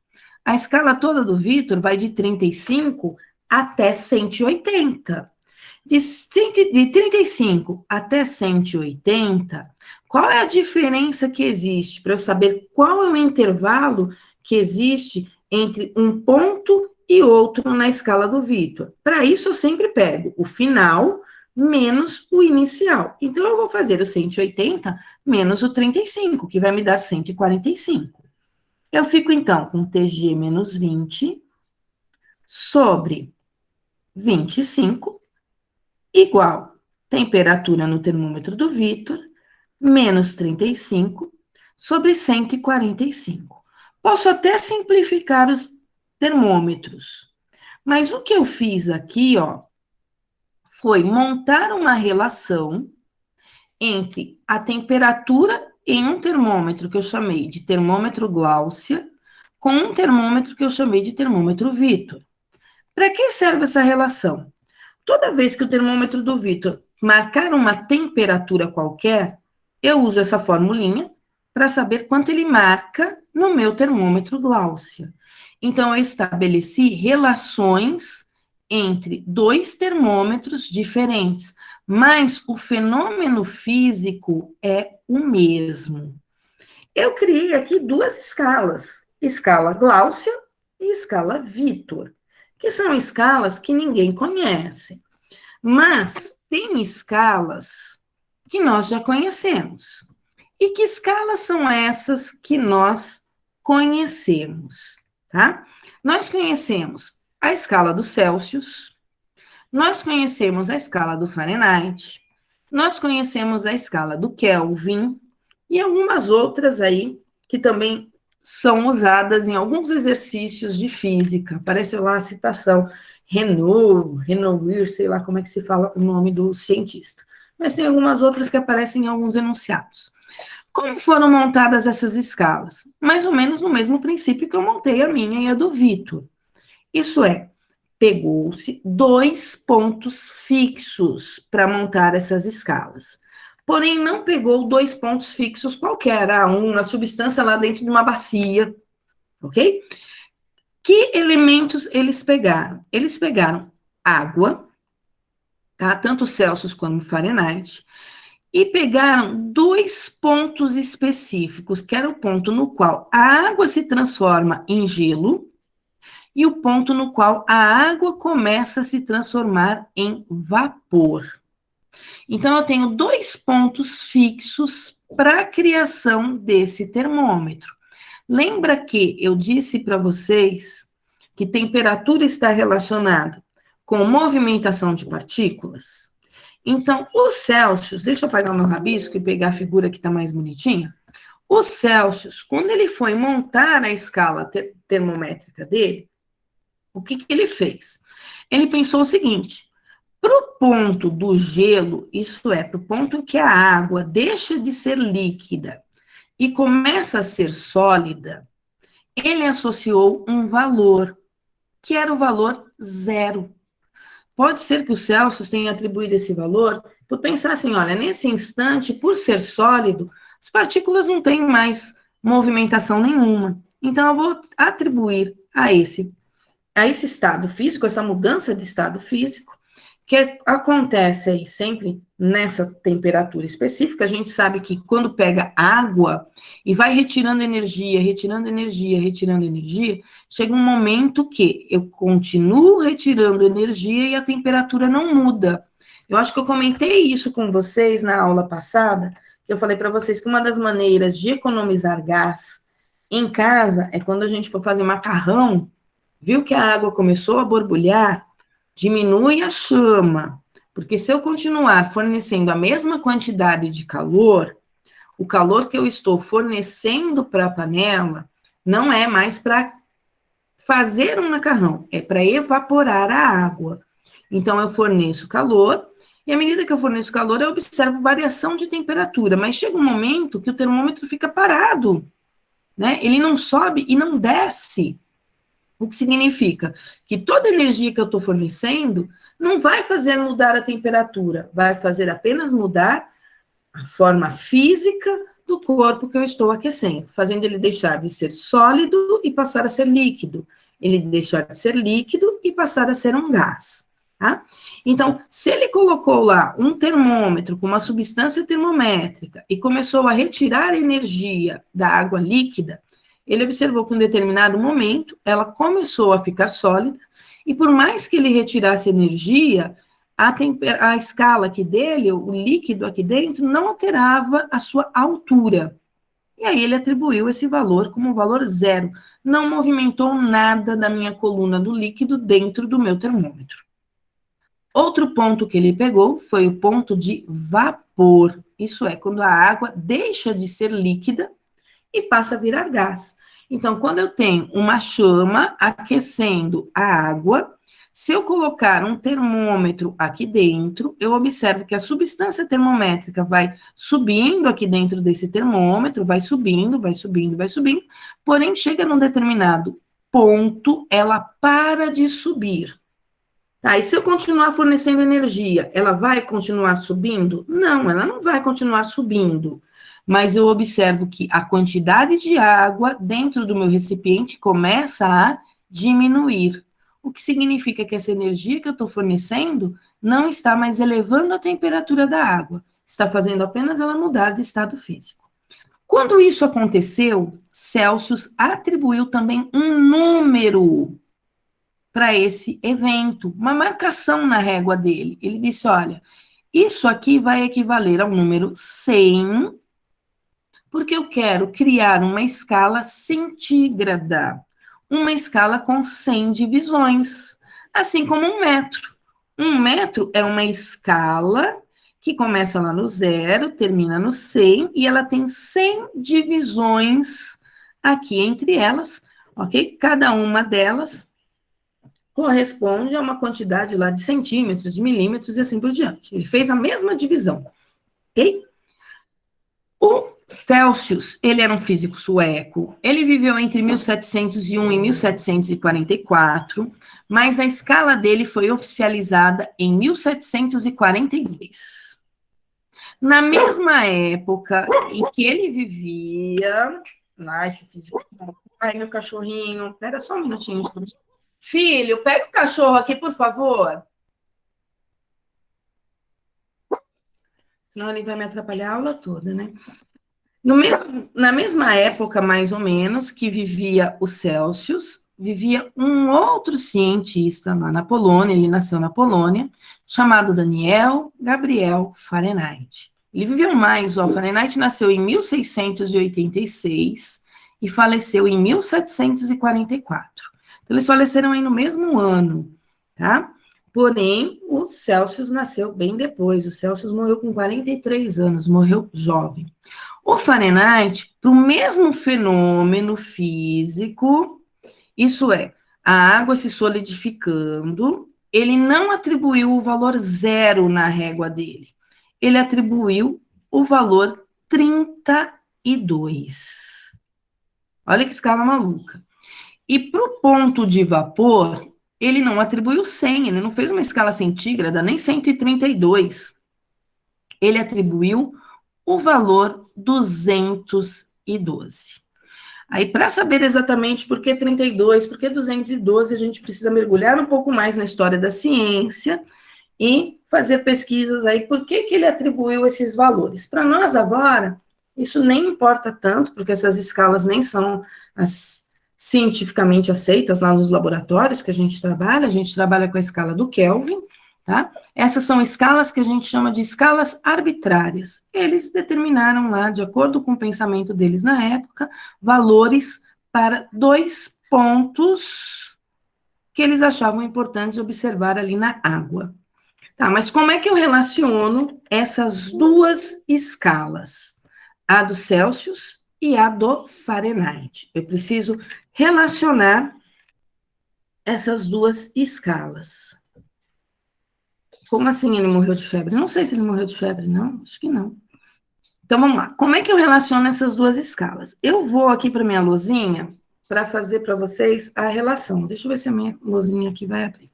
A escala toda do Vitor vai de 35 até 180. De 35 até 180, qual é a diferença que existe? Para eu saber qual é o intervalo que existe entre um ponto e outro na escala do Vitor. Para isso, eu sempre pego o final menos o inicial. Então, eu vou fazer o 180 menos o 35, que vai me dar 145. Eu fico, então, com TG menos 20 sobre 25 igual temperatura no termômetro do Vitor menos 35 sobre 145. Posso até simplificar os termômetros, mas o que eu fiz aqui, ó, foi montar uma relação entre a temperatura em um termômetro que eu chamei de termômetro Glaucia com um termômetro que eu chamei de termômetro Vitor. Para que serve essa relação? Toda vez que o termômetro do Vitor marcar uma temperatura qualquer, eu uso essa formulinha para saber quanto ele marca no meu termômetro Glaucia. Então, eu estabeleci relações entre dois termômetros diferentes, mas o fenômeno físico é o mesmo. Eu criei aqui duas escalas, escala Gláucia e escala Vitor, que são escalas que ninguém conhece, mas tem escalas que nós já conhecemos. E que escalas são essas que nós conhecemos, tá? Nós conhecemos a escala dos Celsius, nós conhecemos a escala do Fahrenheit, nós conhecemos a escala do Kelvin e algumas outras aí que também são usadas em alguns exercícios de física. Apareceu lá a citação Renault, sei lá como é que se fala o nome do cientista. Mas tem algumas outras que aparecem em alguns enunciados. Como foram montadas essas escalas? Mais ou menos no mesmo princípio que eu montei a minha e a do Vitor. Isso é, pegou-se dois pontos fixos para montar essas escalas. Porém, não pegou dois pontos fixos qualquer, uma substância lá dentro de uma bacia, ok? Que elementos eles pegaram? Eles pegaram água, tá? Tanto Celsius como Fahrenheit, e pegaram dois pontos específicos, que era o ponto no qual a água se transforma em gelo e o ponto no qual a água começa a se transformar em vapor. Então, eu tenho dois pontos fixos para a criação desse termômetro. Lembra que eu disse para vocês que temperatura está relacionada com movimentação de partículas? Então, os Celsius, deixa eu apagar o meu rabisco e pegar a figura que está mais bonitinha. O Celsius, quando ele foi montar a escala termométrica dele, o que ele fez? Ele pensou o seguinte: para o ponto do gelo, isto é, para o ponto em que a água deixa de ser líquida e começa a ser sólida, ele associou um valor, que era o valor 0. Pode ser que o Celsius tenha atribuído esse valor por pensar assim, olha, nesse instante, por ser sólido, as partículas não têm mais movimentação nenhuma. Então, eu vou atribuir a esse estado físico, essa mudança de estado físico, que acontece aí sempre nessa temperatura específica. A gente sabe que quando pega água e vai retirando energia, chega um momento que eu continuo retirando energia e a temperatura não muda. Eu acho que eu comentei isso com vocês na aula passada, que eu falei para vocês que uma das maneiras de economizar gás em casa é quando a gente for fazer macarrão, viu que a água começou a borbulhar, diminui a chama, porque se eu continuar fornecendo a mesma quantidade de calor, o calor que eu estou fornecendo para a panela não é mais para fazer um macarrão, é para evaporar a água. Então, eu forneço calor, e à medida que eu forneço calor, eu observo variação de temperatura, mas chega um momento que o termômetro fica parado, né? Ele não sobe e não desce. O que significa que toda energia que eu estou fornecendo não vai fazer mudar a temperatura, vai fazer apenas mudar a forma física do corpo que eu estou aquecendo, fazendo ele deixar de ser sólido e passar a ser líquido, ele deixar de ser líquido e passar a ser um gás, tá? Então, se ele colocou lá um termômetro com uma substância termométrica e começou a retirar energia da água líquida, ele observou que em um determinado momento ela começou a ficar sólida e por mais que ele retirasse energia, a escala aqui dele, o líquido aqui dentro, não alterava a sua altura. E aí ele atribuiu esse valor como um valor 0. Não movimentou nada da minha coluna do líquido dentro do meu termômetro. Outro ponto que ele pegou foi o ponto de vapor. Isso é, quando a água deixa de ser líquida e passa a virar gás. Então, quando eu tenho uma chama aquecendo a água, se eu colocar um termômetro aqui dentro, eu observo que a substância termométrica vai subindo aqui dentro desse termômetro, vai subindo, porém chega num determinado ponto, ela para de subir. Tá, e se eu continuar fornecendo energia, ela vai continuar subindo? Não, ela não vai continuar subindo. Mas eu observo que a quantidade de água dentro do meu recipiente começa a diminuir. O o que significa que essa energia que eu estou fornecendo não está mais elevando a temperatura da água, está fazendo apenas ela mudar de estado físico. Quando isso aconteceu, Celsius atribuiu também um número para esse evento, uma marcação na régua dele. Ele disse, olha, isso aqui vai equivaler ao número 100, porque eu quero criar uma escala centígrada, uma escala com 100 divisões, assim como um metro. Um metro é uma escala que começa lá no 0, termina no 100, e ela tem 100 divisões aqui entre elas, ok? Cada uma delas corresponde a uma quantidade lá de centímetros, de milímetros e assim por diante. Ele fez a mesma divisão, ok? O Celsius, ele era um físico sueco, ele viveu entre 1701 e 1744, mas a escala dele foi oficializada em 1742. Na mesma época em que ele vivia, lá esse físico, ai, meu cachorrinho, pera só um minutinho. Filho, pega o cachorro aqui, por favor. Senão ele vai me atrapalhar a aula toda, né? Na mesma época, mais ou menos, que vivia o Celsius, vivia um outro cientista lá na Polônia, ele nasceu na Polônia, chamado Daniel Gabriel Fahrenheit. Ele viveu mais, ó, Fahrenheit nasceu em 1686 e faleceu em 1744. Então, eles faleceram aí no mesmo ano, tá? Porém, o Celsius nasceu bem depois, o Celsius morreu com 43 anos, morreu jovem. O Fahrenheit, para o mesmo fenômeno físico, isso é, a água se solidificando, ele não atribuiu o valor 0 na régua dele. Ele atribuiu o valor 32. Olha que escala maluca. E para o ponto de vapor, ele não atribuiu 100, ele não fez uma escala centígrada, nem 132. Ele atribuiu o valor 212. Aí, para saber exatamente por que 32, por que 212, a gente precisa mergulhar um pouco mais na história da ciência e fazer pesquisas aí, por que ele atribuiu esses valores. Para nós, agora, isso nem importa tanto, porque essas escalas nem são cientificamente aceitas lá nos laboratórios que a gente trabalha com a escala do Kelvin, tá? Essas são escalas que a gente chama de escalas arbitrárias. Eles determinaram lá, de acordo com o pensamento deles na época, valores para 2 pontos que eles achavam importantes observar ali na água. Tá, mas como é que eu relaciono essas duas escalas? A do Celsius e a do Fahrenheit. Eu preciso relacionar essas duas escalas. Como assim ele morreu de febre? Não sei se ele morreu de febre, não. Acho que não. Então, vamos lá. Como é que eu relaciono essas duas escalas? Eu vou aqui para minha lousinha para fazer para vocês a relação. Deixa eu ver se a minha lousinha aqui vai abrir.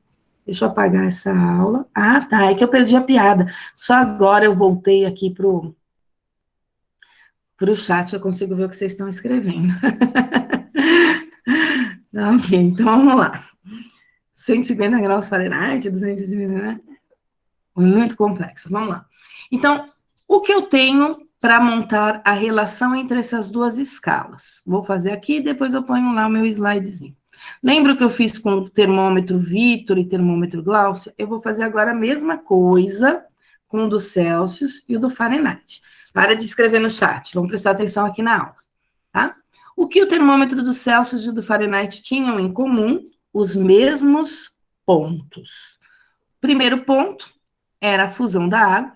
Deixa eu apagar essa aula. Ah, tá. É que eu perdi a piada. Só agora eu voltei aqui pro chat, eu consigo ver o que vocês estão escrevendo. Ok, então vamos lá. 150 graus Fahrenheit, 250, né? Muito complexo. Vamos lá. Então, o que eu tenho para montar a relação entre essas duas escalas? Vou fazer aqui e depois eu ponho lá o meu slidezinho. Lembra que eu fiz com o termômetro Vitor e termômetro Glaucio? Eu vou fazer agora a mesma coisa com o do Celsius e o do Fahrenheit. Para de escrever no chat, vamos prestar atenção aqui na aula, tá? O que o termômetro do Celsius e do Fahrenheit tinham em comum? Os mesmos pontos. Primeiro ponto era a fusão da água,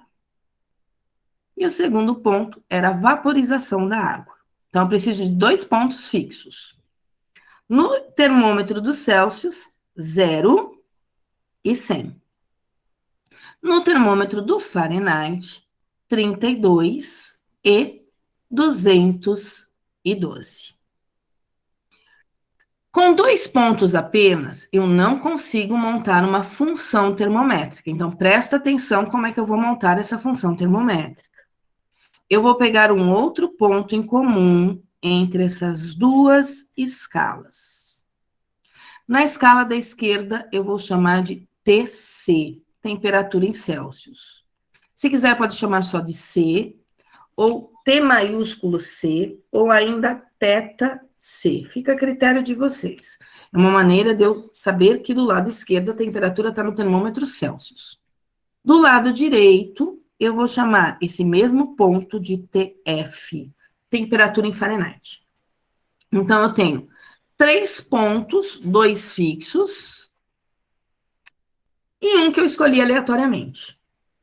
e o segundo ponto era a vaporização da água. Então, eu preciso de 2 pontos fixos. No termômetro do Celsius, 0 e 100. No termômetro do Fahrenheit, 32 e 212. Com 2 pontos apenas, eu não consigo montar uma função termométrica. Então, presta atenção como é que eu vou montar essa função termométrica. Eu vou pegar um outro ponto em comum entre essas duas escalas. Na escala da esquerda, eu vou chamar de TC, temperatura em Celsius. Se quiser, pode chamar só de C, ou T maiúsculo C, ou ainda θ C. Fica a critério de vocês. É uma maneira de eu saber que do lado esquerdo a temperatura está no termômetro Celsius. Do lado direito, eu vou chamar esse mesmo ponto de TF, temperatura em Fahrenheit. Então, eu tenho 3 pontos, 2 fixos, e um que eu escolhi aleatoriamente,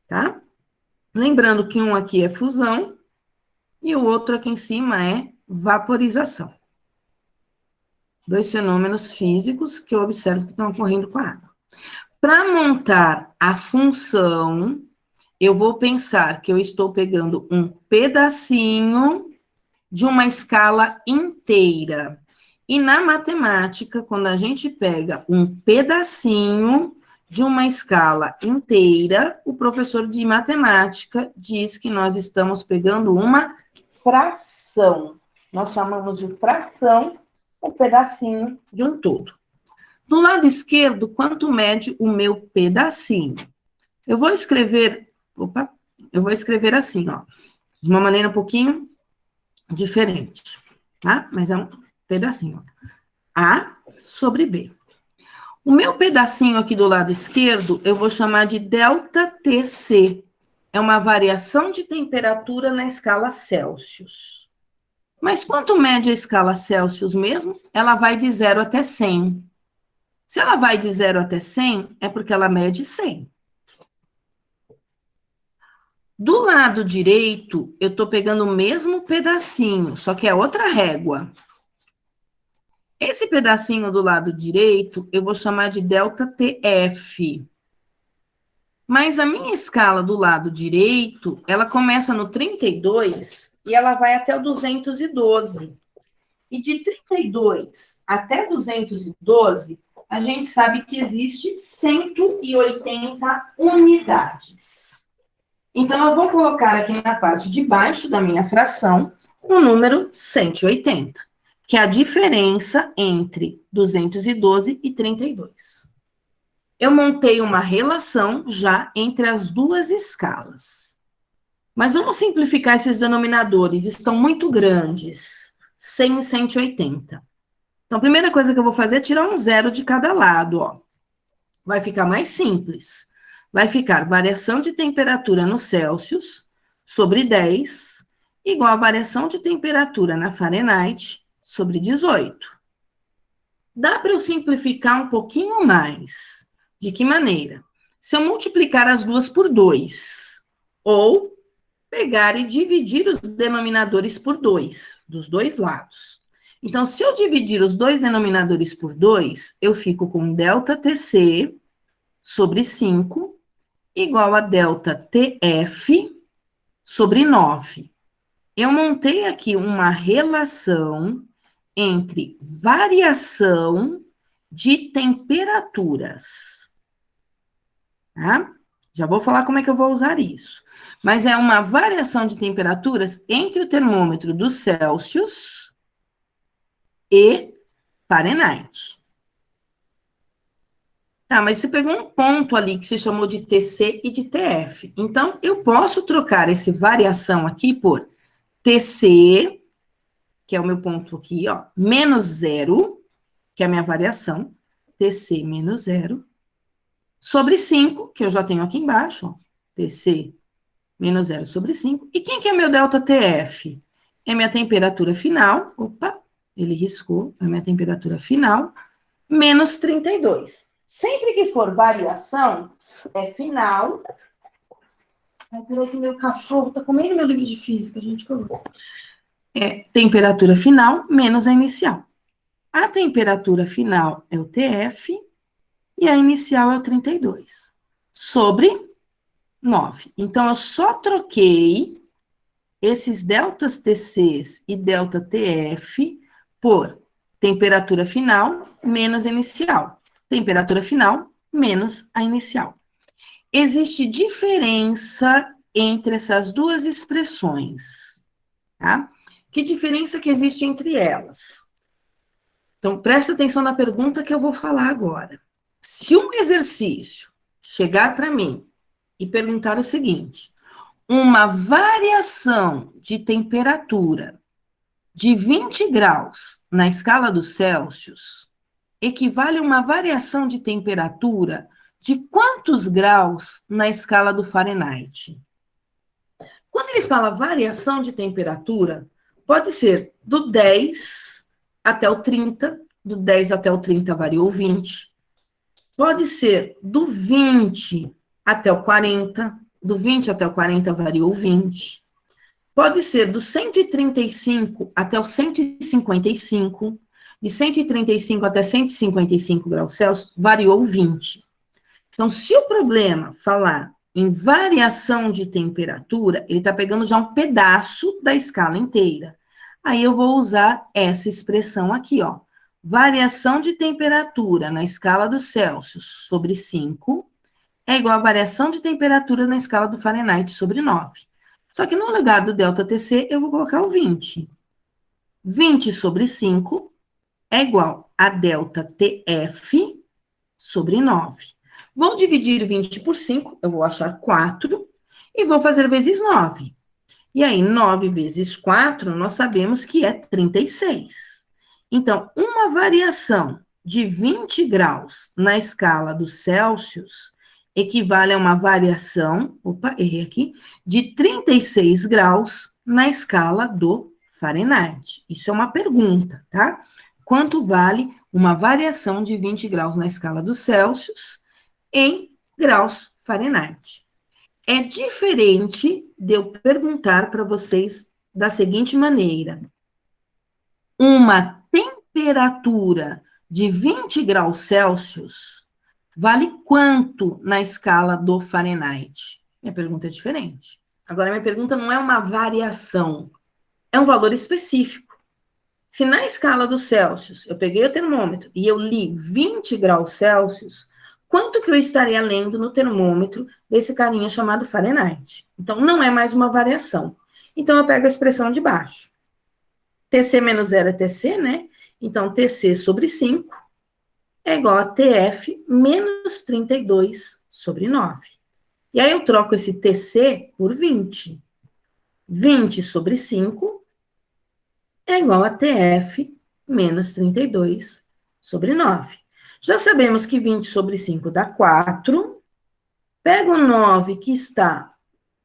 tá? Lembrando que um aqui é fusão, e o outro aqui em cima é vaporização. 2 fenômenos físicos que eu observo que estão ocorrendo com a água. Para montar a função, eu vou pensar que eu estou pegando um pedacinho de uma escala inteira. E na matemática, quando a gente pega um pedacinho de uma escala inteira, o professor de matemática diz que nós estamos pegando uma fração. Nós chamamos de fração um pedacinho de um todo. Do lado esquerdo, quanto mede o meu pedacinho? Eu vou escrever assim, ó, de uma maneira um pouquinho diferente, tá? Mas é um pedacinho, ó. A sobre B. O meu pedacinho aqui do lado esquerdo, eu vou chamar de ΔTC. É uma variação de temperatura na escala Celsius. Mas quanto mede a escala Celsius mesmo? Ela vai de 0 até 100. Se ela vai de 0 até 100, é porque ela mede 100. Do lado direito, eu estou pegando o mesmo pedacinho, só que é outra régua. Esse pedacinho do lado direito, eu vou chamar de ΔTF. Mas a minha escala do lado direito, ela começa no 32 e ela vai até o 212. E de 32 até 212, a gente sabe que existe 180 unidades. Então, eu vou colocar aqui na parte de baixo da minha fração o número 180, que é a diferença entre 212 e 32. Eu montei uma relação já entre as duas escalas. Mas vamos simplificar esses denominadores, estão muito grandes, 100 e 180. Então, a primeira coisa que eu vou fazer é tirar um zero de cada lado, ó. Vai ficar mais simples. Vai ficar variação de temperatura no Celsius sobre 10, igual a variação de temperatura na Fahrenheit sobre 18. Dá para eu simplificar um pouquinho mais. De que maneira? Se eu multiplicar as duas por 2, ou pegar e dividir os denominadores por 2, dos dois lados. Então, se eu dividir os dois denominadores por 2, eu fico com ΔTC sobre 5, igual a ΔTF sobre 9. Eu montei aqui uma relação entre variação de temperaturas. Tá? Já vou falar como é que eu vou usar isso. Mas é uma variação de temperaturas entre o termômetro do Celsius e Fahrenheit. Tá, mas você pegou um ponto ali que você chamou de TC e de TF. Então, eu posso trocar essa variação aqui por TC, que é o meu ponto aqui, ó, menos 0, que é a minha variação, TC menos 0, sobre 5, que eu já tenho aqui embaixo, ó, TC menos 0 sobre 5. E quem que é meu ΔTF? É minha temperatura final, opa, ele riscou, é minha temperatura final, menos 32. Sempre que for variação, é final. Ai, peraí que meu cachorro tá comendo meu livro de física, gente, que eu vou. É temperatura final menos a inicial. A temperatura final é o TF e a inicial é o 32, sobre 9. Então, eu só troquei esses deltas TCs e delta TF por temperatura final menos a inicial. Temperatura final menos a inicial. Existe diferença entre essas duas expressões, tá? Que diferença que existe entre elas? Então, presta atenção na pergunta que eu vou falar agora. Se um exercício chegar para mim e perguntar o seguinte: uma variação de temperatura de 20 graus na escala dos Celsius equivale a uma variação de temperatura de quantos graus na escala do Fahrenheit? Quando ele fala variação de temperatura, pode ser do 10 até o 30, do 10 até o 30 variou 20. Pode ser do 20 até o 40, do 20 até o 40 variou 20. Pode ser do 135 até o 155, de 135 até 155 graus Celsius, variou 20. Então, se o problema falar em variação de temperatura, ele está pegando já um pedaço da escala inteira. Aí eu vou usar essa expressão aqui, ó. Variação de temperatura na escala dos Celsius sobre 5 é igual a variação de temperatura na escala do Fahrenheit sobre 9. Só que no lugar do ΔTC, eu vou colocar o 20. 20 sobre 5 é igual a ΔTF sobre 9. Vou dividir 20 por 5, eu vou achar 4, e vou fazer vezes 9. E aí, 9 vezes 4, nós sabemos que é 36. Então, uma variação de 20 graus na escala dos Celsius equivale a uma variação, errei aqui, de 36 graus na escala do Fahrenheit. Isso é uma pergunta, tá? Quanto vale uma variação de 20 graus na escala dos Celsius em graus Fahrenheit? É diferente de eu perguntar para vocês da seguinte maneira: uma temperatura de 20 graus Celsius vale quanto na escala do Fahrenheit? Minha pergunta é diferente. Agora, minha pergunta não é uma variação, é um valor específico. Se na escala dos Celsius eu peguei o termômetro e eu li 20 graus Celsius, quanto que eu estaria lendo no termômetro desse carinha chamado Fahrenheit? Então, não é mais uma variação. Então, eu pego a expressão de baixo. TC menos 0 é TC, né? Então, TC sobre 5 é igual a TF menos 32 sobre 9. E aí, eu troco esse TC por 20. 20 sobre 5 é igual a TF menos 32 sobre 9. Já sabemos que 20 sobre 5 dá 4. Pego o 9 que está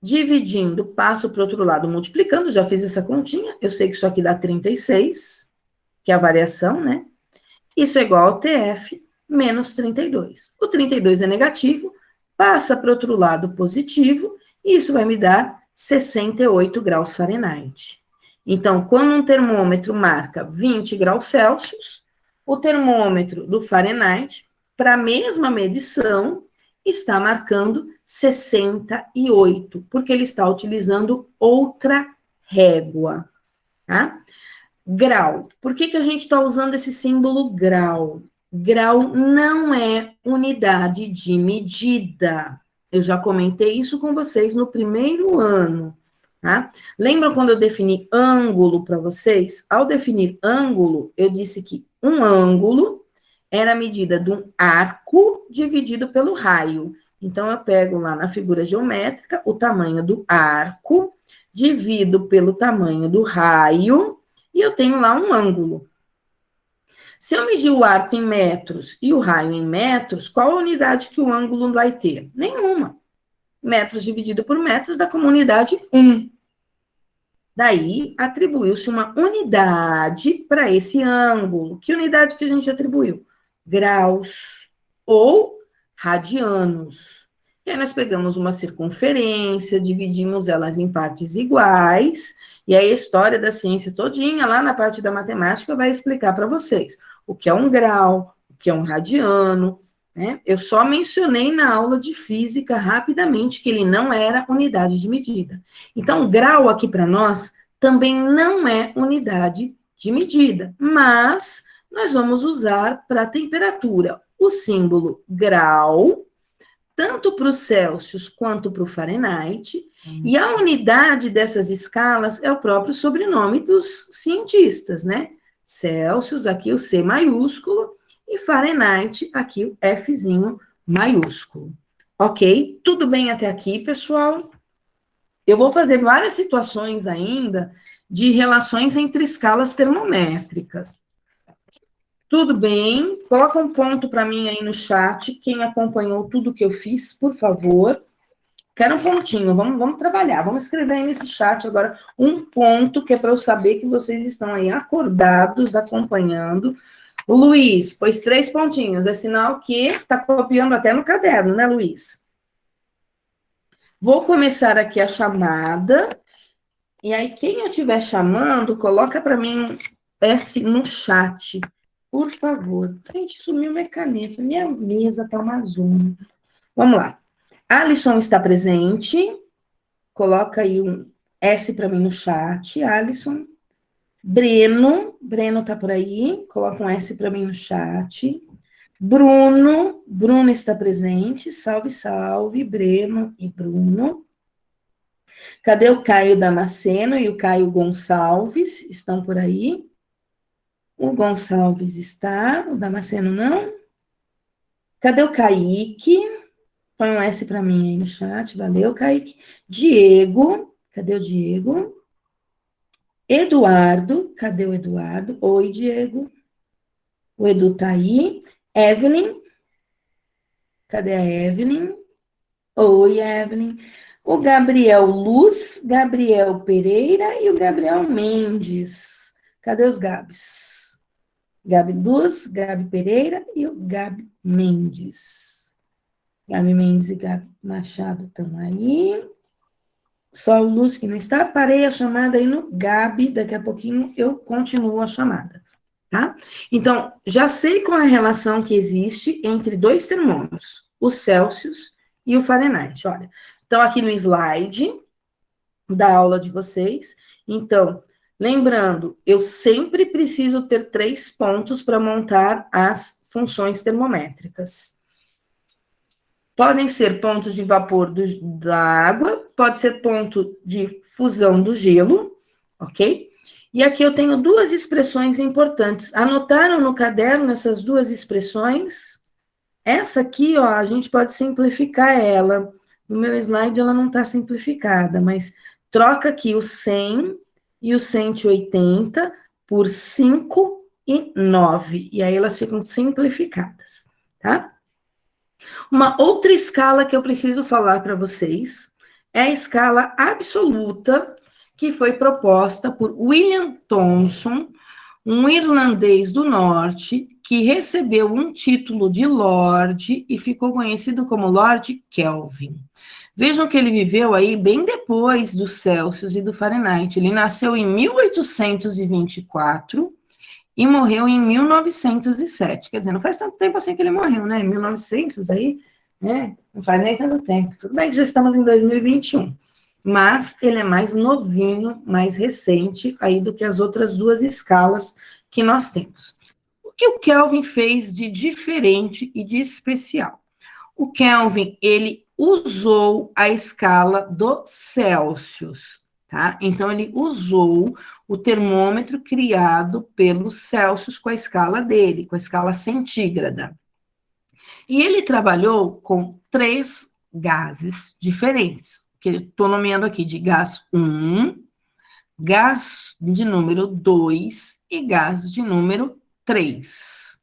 dividindo, passo para o outro lado multiplicando, já fiz essa continha, eu sei que isso aqui dá 36, que é a variação, né? Isso é igual ao TF menos 32. O 32 é negativo, passa para o outro lado positivo, e isso vai me dar 68 graus Fahrenheit. Então, quando um termômetro marca 20 graus Celsius, o termômetro do Fahrenheit, para a mesma medição, está marcando 68, porque ele está utilizando outra régua, tá? Grau. Por que a gente está usando esse símbolo grau? Grau não é unidade de medida. Eu já comentei isso com vocês no primeiro ano, tá? Lembram quando eu defini ângulo para vocês? Ao definir ângulo, eu disse que um ângulo era a medida de um arco dividido pelo raio. Então, eu pego lá na figura geométrica o tamanho do arco, divido pelo tamanho do raio, e eu tenho lá um ângulo. Se eu medir o arco em metros e o raio em metros, qual a unidade que o ângulo vai ter? Nenhuma. Metros dividido por metros dá como unidade 1. Daí, atribuiu-se uma unidade para esse ângulo. Que unidade que a gente atribuiu? Graus ou radianos. E aí nós pegamos uma circunferência, dividimos elas em partes iguais, e aí a história da ciência todinha, lá na parte da matemática, vai explicar para vocês o que é um grau, o que é um radiano, né? Eu só mencionei na aula de física, rapidamente, que ele não era unidade de medida. Então, grau aqui para nós também não é unidade de medida, mas nós vamos usar para a temperatura o símbolo grau, tanto para o Celsius quanto para o Fahrenheit, e a unidade dessas escalas é o próprio sobrenome dos cientistas, né? Celsius, aqui o C maiúsculo, e Fahrenheit, aqui o Fzinho maiúsculo. Ok? Tudo bem até aqui, pessoal? Eu vou fazer várias situações ainda de relações entre escalas termométricas. Tudo bem? Coloca um ponto para mim aí no chat, quem acompanhou tudo que eu fiz, por favor. Quero um pontinho, vamos trabalhar, vamos escrever aí nesse chat agora um ponto, que é para eu saber que vocês estão aí acordados, acompanhando. O Luiz pôs 3 pontinhos, é sinal que está copiando até no caderno, né, Luiz? Vou começar aqui a chamada, e aí quem eu estiver chamando, coloca para mim S no chat, por favor. Gente, sumiu minha caneta, minha mesa tá uma zona. Vamos lá. Alisson está presente. Coloca aí um S para mim no chat, Alisson. Breno tá por aí. Coloca um S para mim no chat. Bruno está presente. Salve, salve, Breno e Bruno. Cadê o Caio Damasceno e o Caio Gonçalves? Estão por aí? O Gonçalves está, o Damasceno não. Cadê o Kaique? Põe um S para mim aí no chat, valeu, Kaique. Diego, cadê o Diego? Eduardo, cadê o Eduardo? Oi, Diego. O Edu tá aí. Evelyn, cadê a Evelyn? Oi, Evelyn. O Gabriel Luz, Gabriel Pereira e o Gabriel Mendes. Cadê os Gabs? Gabi Luz, Gabi Pereira e o Gabi Mendes. Gabi Mendes e Gabi Machado estão aí. Só o Luz que não está. Parei a chamada aí no Gabi. Daqui a pouquinho eu continuo a chamada. Tá? Então, já sei qual é a relação que existe entre 2 termômetros, o Celsius e o Fahrenheit. Olha, então aqui no slide da aula de vocês. Então, lembrando, eu sempre preciso ter 3 pontos para montar as funções termométricas. Podem ser pontos de vapor da água, pode ser ponto de fusão do gelo, ok? E aqui eu tenho 2 expressões importantes. Anotaram no caderno essas 2 expressões? Essa aqui, ó, a gente pode simplificar ela. No meu slide ela não está simplificada, mas troca aqui o 100 e o 180 por 5 e 9. E aí elas ficam simplificadas, tá? Uma outra escala que eu preciso falar para vocês é a escala absoluta que foi proposta por William Thomson, um irlandês do norte, que recebeu um título de Lord e ficou conhecido como Lord Kelvin. Vejam que ele viveu aí bem depois do Celsius e do Fahrenheit. Ele nasceu em 1824 e morreu em 1907. Quer dizer, não faz tanto tempo assim que ele morreu, né? 1900 aí, né? Não faz nem tanto tempo. Tudo bem que já estamos em 2021. Mas ele é mais novinho, mais recente aí do que as outras 2 escalas que nós temos. O que o Kelvin fez de diferente e de especial? O Kelvin, ele usou a escala do Celsius, tá? Então, ele usou o termômetro criado pelo Celsius com a escala dele, com a escala centígrada. E ele trabalhou com 3 gases diferentes, que eu estou nomeando aqui de gás 1, gás de número 2 e gás de número 3.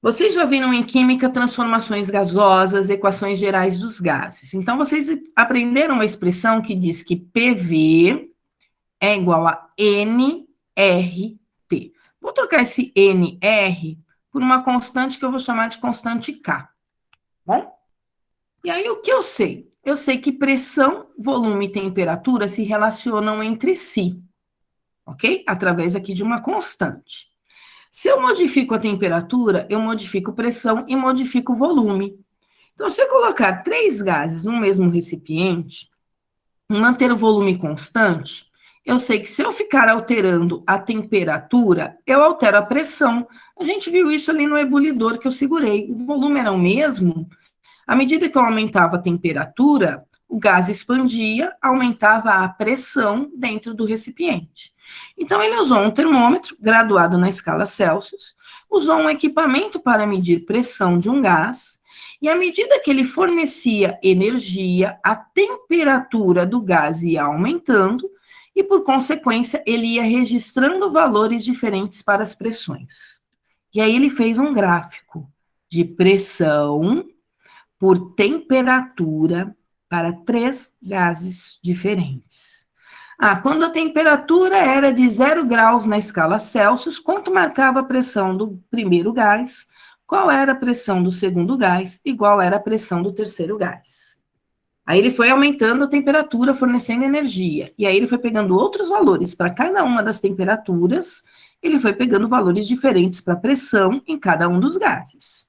Vocês já viram em química transformações gasosas, equações gerais dos gases. Então, vocês aprenderam uma expressão que diz que PV é igual a NRT. Vou trocar esse NR por uma constante que eu vou chamar de constante K. Bom? E aí, o que eu sei? Eu sei que pressão, volume e temperatura se relacionam entre si, ok? Através aqui de uma constante. Se eu modifico a temperatura, eu modifico pressão e modifico volume. Então, se eu colocar 3 gases no mesmo recipiente, manter o volume constante, eu sei que se eu ficar alterando a temperatura, eu altero a pressão. A gente viu isso ali no ebulidor que eu segurei. O volume era o mesmo. À medida que eu aumentava a temperatura, o gás expandia, aumentava a pressão dentro do recipiente. Então, ele usou um termômetro graduado na escala Celsius, usou um equipamento para medir pressão de um gás, e à medida que ele fornecia energia, a temperatura do gás ia aumentando, e, por consequência, ele ia registrando valores diferentes para as pressões. E aí ele fez um gráfico de pressão por temperatura para 3 gases diferentes. Quando a temperatura era de 0 graus na escala Celsius, quanto marcava a pressão do primeiro gás, qual era a pressão do segundo gás e qual era a pressão do terceiro gás. Aí ele foi aumentando a temperatura, fornecendo energia, e aí ele foi pegando outros valores para cada uma das temperaturas, ele foi pegando valores diferentes para pressão em cada um dos gases.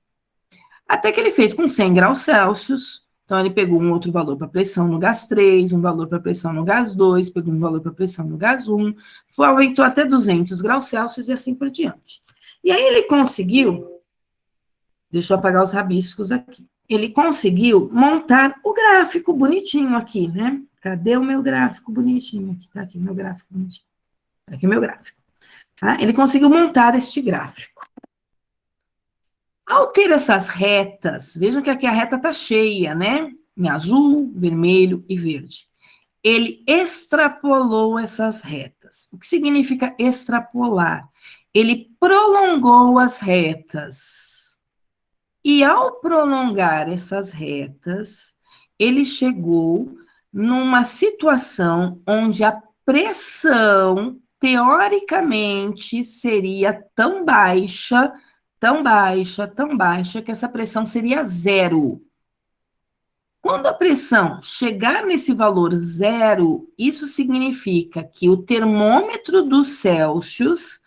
Até que ele fez com 100 graus Celsius, então ele pegou um outro valor para pressão no gás 3, um valor para pressão no gás 2, pegou um valor para pressão no gás 1, aumentou até 200 graus Celsius e assim por diante. E aí ele conseguiu, deixa eu apagar os rabiscos aqui, ele conseguiu montar o gráfico bonitinho aqui, né? Cadê o meu gráfico bonitinho? Aqui, tá aqui o meu gráfico bonitinho. Tá aqui o meu gráfico. Tá? Ele conseguiu montar este gráfico. Ao ter essas retas, vejam que aqui a reta está cheia, né? Em azul, vermelho e verde. Ele extrapolou essas retas. O que significa extrapolar? Ele prolongou as retas. E ao prolongar essas retas, ele chegou numa situação onde a pressão, teoricamente, seria tão baixa, que essa pressão seria 0. Quando a pressão chegar nesse valor 0, isso significa que o termômetro dos Celsius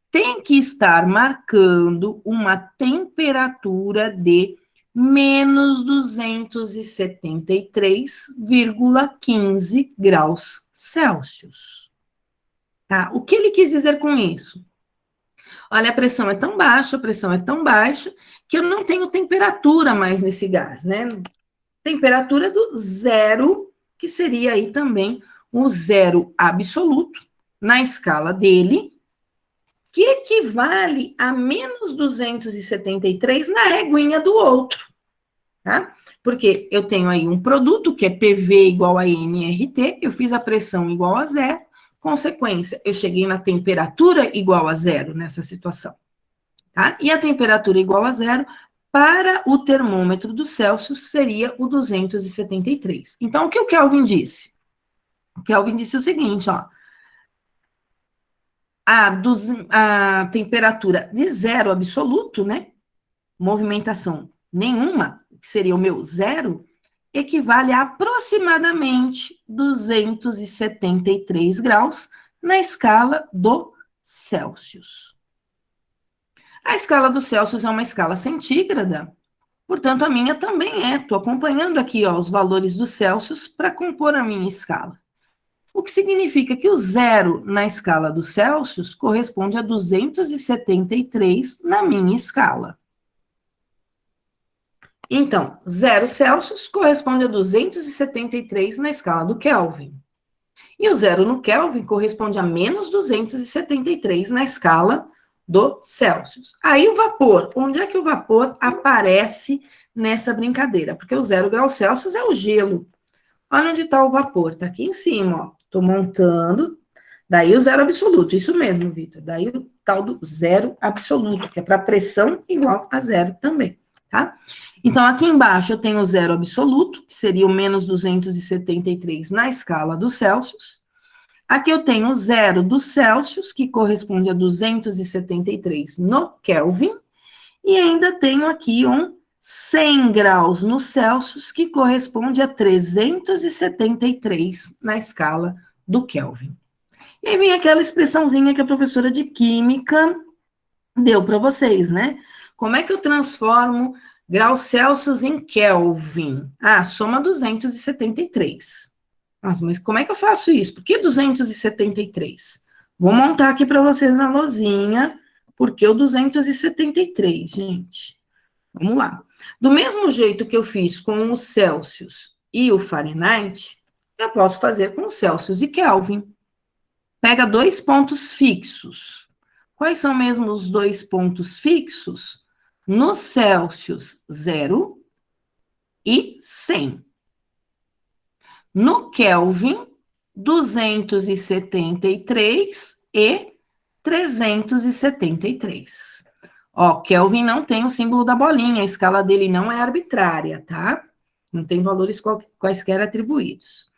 tem que estar marcando uma temperatura de menos 273,15 graus Celsius. Tá? O que ele quis dizer com isso? Olha, a pressão é tão baixa, que eu não tenho temperatura mais nesse gás, né? Temperatura do 0, que seria aí também o 0 absoluto, na escala dele, que equivale a menos 273 na reguinha do outro, tá? Porque eu tenho aí um produto que é PV igual a nRT, eu fiz a pressão igual a 0, consequência, eu cheguei na temperatura igual a 0 nessa situação, tá? E a temperatura igual a 0 para o termômetro do Celsius seria o 273. Então, o que o Kelvin disse? O Kelvin disse o seguinte, ó, a temperatura de 0 absoluto, né? Movimentação nenhuma, que seria o meu 0, equivale a aproximadamente 273 graus na escala do Celsius. A escala do Celsius é uma escala centígrada, portanto, a minha também é. Estou acompanhando aqui, ó, os valores do Celsius para compor a minha escala. O que significa que o 0 na escala do Celsius corresponde a 273 na minha escala. Então, 0 Celsius corresponde a 273 na escala do Kelvin. E o 0 no Kelvin corresponde a menos 273 na escala do Celsius. Aí o vapor, onde é que o vapor aparece nessa brincadeira? Porque o 0 graus Celsius é o gelo. Olha onde está o vapor, está aqui em cima, ó. Estou montando, daí o 0 absoluto, isso mesmo, Vitor. Daí o tal do 0 absoluto, que é para pressão igual a 0 também, tá? Então, aqui embaixo eu tenho o 0 absoluto, que seria o menos 273 na escala do Celsius. Aqui eu tenho o 0 do Celsius, que corresponde a 273 no Kelvin. E ainda tenho aqui um 100 graus no Celsius, que corresponde a 373 na escala do Kelvin. E aí vem aquela expressãozinha que a professora de Química deu para vocês, né? Como é que eu transformo graus Celsius em Kelvin? Soma 273. Nossa, mas como é que eu faço isso? Por que 273? Vou montar aqui para vocês na lousinha, porque o 273, gente. Vamos lá. Do mesmo jeito que eu fiz com o Celsius e o Fahrenheit, eu posso fazer com Celsius e Kelvin. Pega 2 pontos fixos. Quais são mesmo os 2 pontos fixos? No Celsius, 0 e 100. No Kelvin, 273 e 373. Ó, Kelvin não tem o símbolo da bolinha, a escala dele não é arbitrária, tá? Não tem valores quaisquer atribuídos.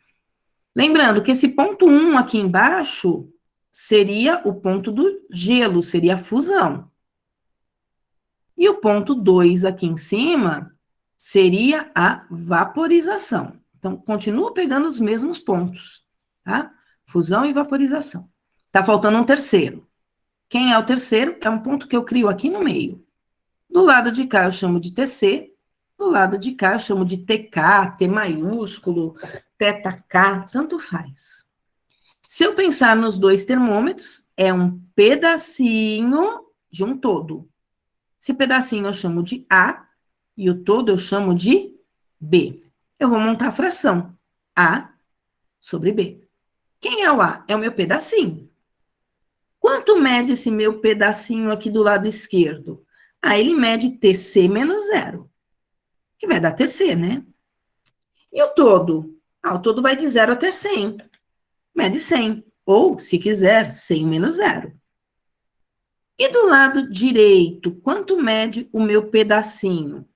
Lembrando que esse ponto 1 aqui embaixo seria o ponto do gelo, seria a fusão. E o ponto 2 aqui em cima seria a vaporização. Então, continuo pegando os mesmos pontos, tá? Fusão e vaporização. Tá faltando um terceiro. Quem é o terceiro? É um ponto que eu crio aqui no meio. Do lado de cá eu chamo de TC, do lado de cá eu chamo de TK, T maiúsculo, θK, tanto faz. Se eu pensar nos 2 termômetros, é um pedacinho de um todo. Esse pedacinho eu chamo de A e o todo eu chamo de B. Eu vou montar a fração A sobre B. Quem é o A? É o meu pedacinho. Quanto mede esse meu pedacinho aqui do lado esquerdo? Ah, ele mede TC menos 0, que vai dar TC, né? E o todo? Ah, o todo vai de 0 até 100. Mede 100. Ou, se quiser, 100 menos 0. E do lado direito, quanto mede o meu pedacinho?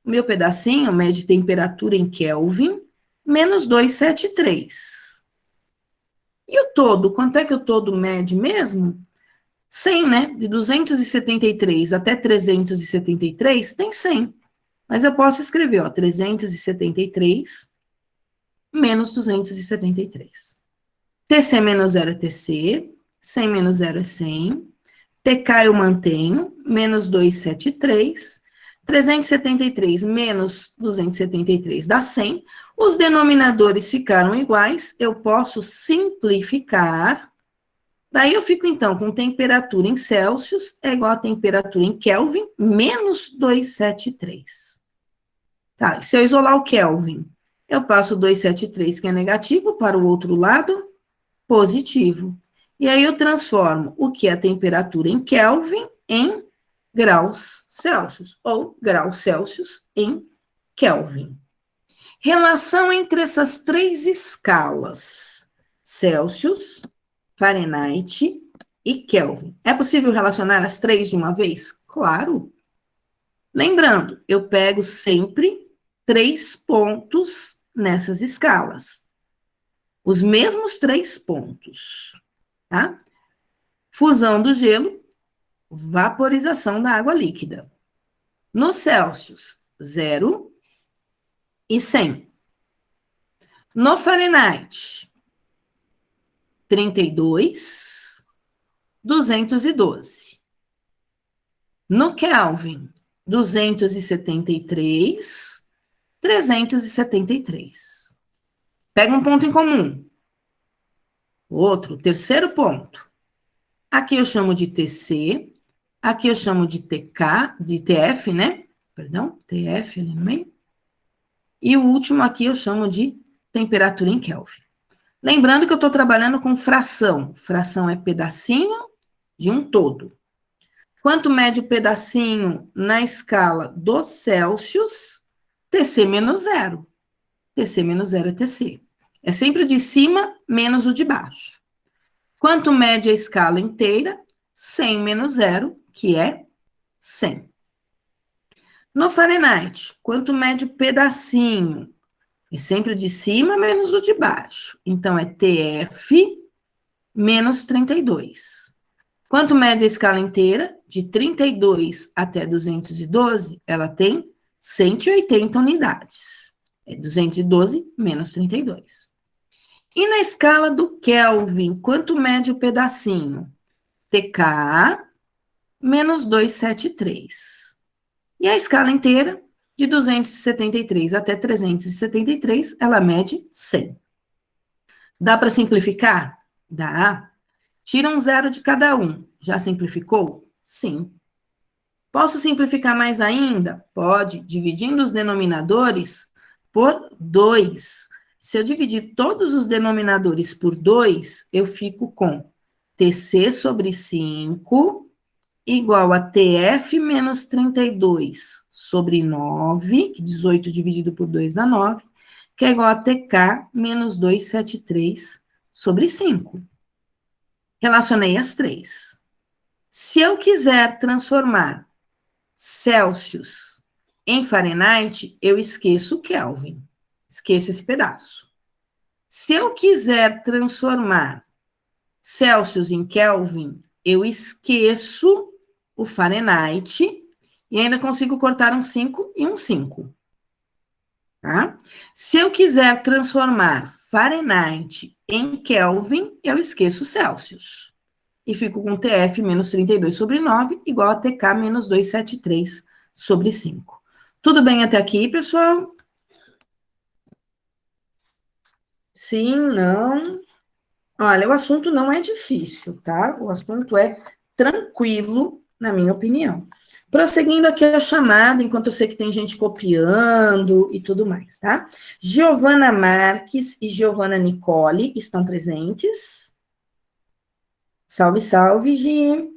O meu pedacinho mede temperatura em Kelvin, menos 273. E o todo? Quanto é que o todo mede mesmo? 100, né? De 273 até 373, tem 100. Mas eu posso escrever, ó, 373 menos 273. TC menos 0 é TC, 100 menos 0 é 100, TK eu mantenho, menos 273, 373 menos 273 dá 100, os denominadores ficaram iguais, eu posso simplificar, daí eu fico então com temperatura em Celsius é igual a temperatura em Kelvin, menos 273. Tá, e se eu isolar o Kelvin, eu passo 273, que é negativo, para o outro lado, positivo. E aí eu transformo o que é a temperatura em Kelvin em graus Celsius, ou graus Celsius em Kelvin. Relação entre essas 3 escalas, Celsius, Fahrenheit e Kelvin. É possível relacionar as 3 de uma vez? Claro. Lembrando, eu pego sempre 3 pontos nessas escalas. Os mesmos 3 pontos, tá? Fusão do gelo, vaporização da água líquida. No Celsius, 0 e 100. No Fahrenheit, 32, 212. No Kelvin, 273, 373. Pega um ponto em comum. Outro, terceiro ponto. Aqui eu chamo de TC, aqui eu chamo de TK, de TF, né? Perdão, TF ali no meio. E o último aqui eu chamo de temperatura em Kelvin. Lembrando que eu estou trabalhando com fração. Fração é pedacinho de um todo. Quanto mede o pedacinho na escala dos Celsius? TC menos 0. TC menos 0 é TC. É sempre o de cima menos o de baixo. Quanto mede a escala inteira? 100 menos 0, que é 100. No Fahrenheit, quanto mede o pedacinho? É sempre o de cima menos o de baixo. Então, é TF menos 32. Quanto mede a escala inteira? De 32 até 212, ela tem 180 unidades. É 212 menos 32. E na escala do Kelvin, quanto mede o pedacinho? TK menos 273. E a escala inteira, de 273 até 373, ela mede 100. Dá para simplificar? Dá. Tira um 0 de cada um. Já simplificou? Sim. Posso simplificar mais ainda? Pode, dividindo os denominadores por 2. Se eu dividir todos os denominadores por 2, eu fico com TC sobre 5 igual a TF menos 32 sobre 9, que 18 dividido por 2 dá 9, que é igual a TK menos 273 sobre 5. Relacionei as três. Se eu quiser transformar Celsius em Fahrenheit, eu esqueço o Kelvin. Esqueço esse pedaço. Se eu quiser transformar Celsius em Kelvin, eu esqueço o Fahrenheit e ainda consigo cortar um 5 e um 5. Tá? Se eu quiser transformar Fahrenheit em Kelvin, eu esqueço Celsius. E fico com TF menos 32 sobre 9, igual a TK menos 273 sobre 5. Tudo bem até aqui, pessoal? Sim, não. Olha, o assunto não é difícil, tá? O assunto é tranquilo, na minha opinião. Prosseguindo aqui a chamada, enquanto eu sei que tem gente copiando e tudo mais, tá? Giovana Marques e Giovana Nicole estão presentes? Salve, salve, Gi.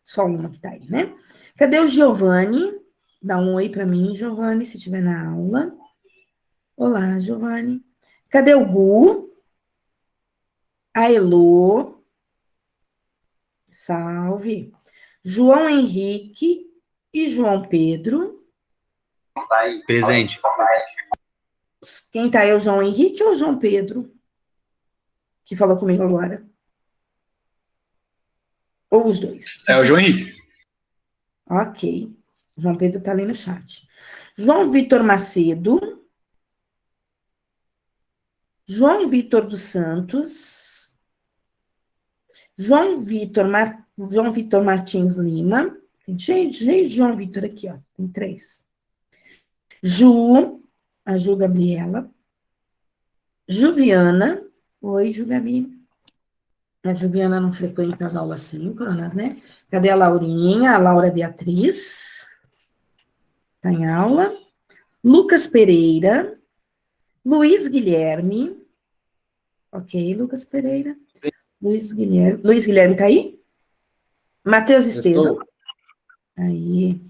Só uma que tá aí, né? Cadê o Giovanni? Dá um oi para mim, Giovanni, se estiver na aula. Olá, Giovanni. Cadê o Gu? A Elô. Salve. João Henrique e João Pedro. Presente. Quem tá aí é o João Henrique ou o João Pedro? Que falou comigo agora. Ou os dois? É o João Henrique. Ok. João Pedro tá ali no chat. João Vitor Macedo. João Vitor dos Santos. João Vitor Martins Lima. Tem cheio de João Vitor aqui, ó. Tem 3. A Ju Gabriela. Juliana. Oi, Ju Gabi. A Juliana não frequenta as aulas síncronas, né? Cadê a Laurinha? A Laura Beatriz. Está em aula. Lucas Pereira. Luiz Guilherme. Ok, Lucas Pereira. Luiz Guilherme está aí? Matheus Estevam. Aí.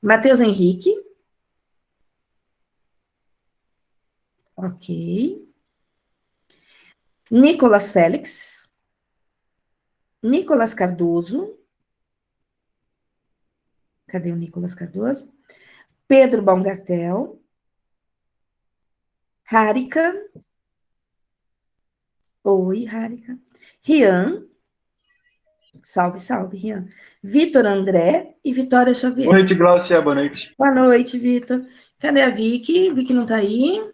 Matheus Henrique. Ok. Nicolas Félix. Nicolas Cardoso. Cadê o Nicolas Cardoso? Pedro Baumgartel. Harika. Oi, Harika. Rian. Salve, salve, Rian. Vitor André e Vitória Xavier. Boa noite, Glaucia. Boa noite. Boa noite, Vitor. Cadê a Vicky? Vicky não tá aí.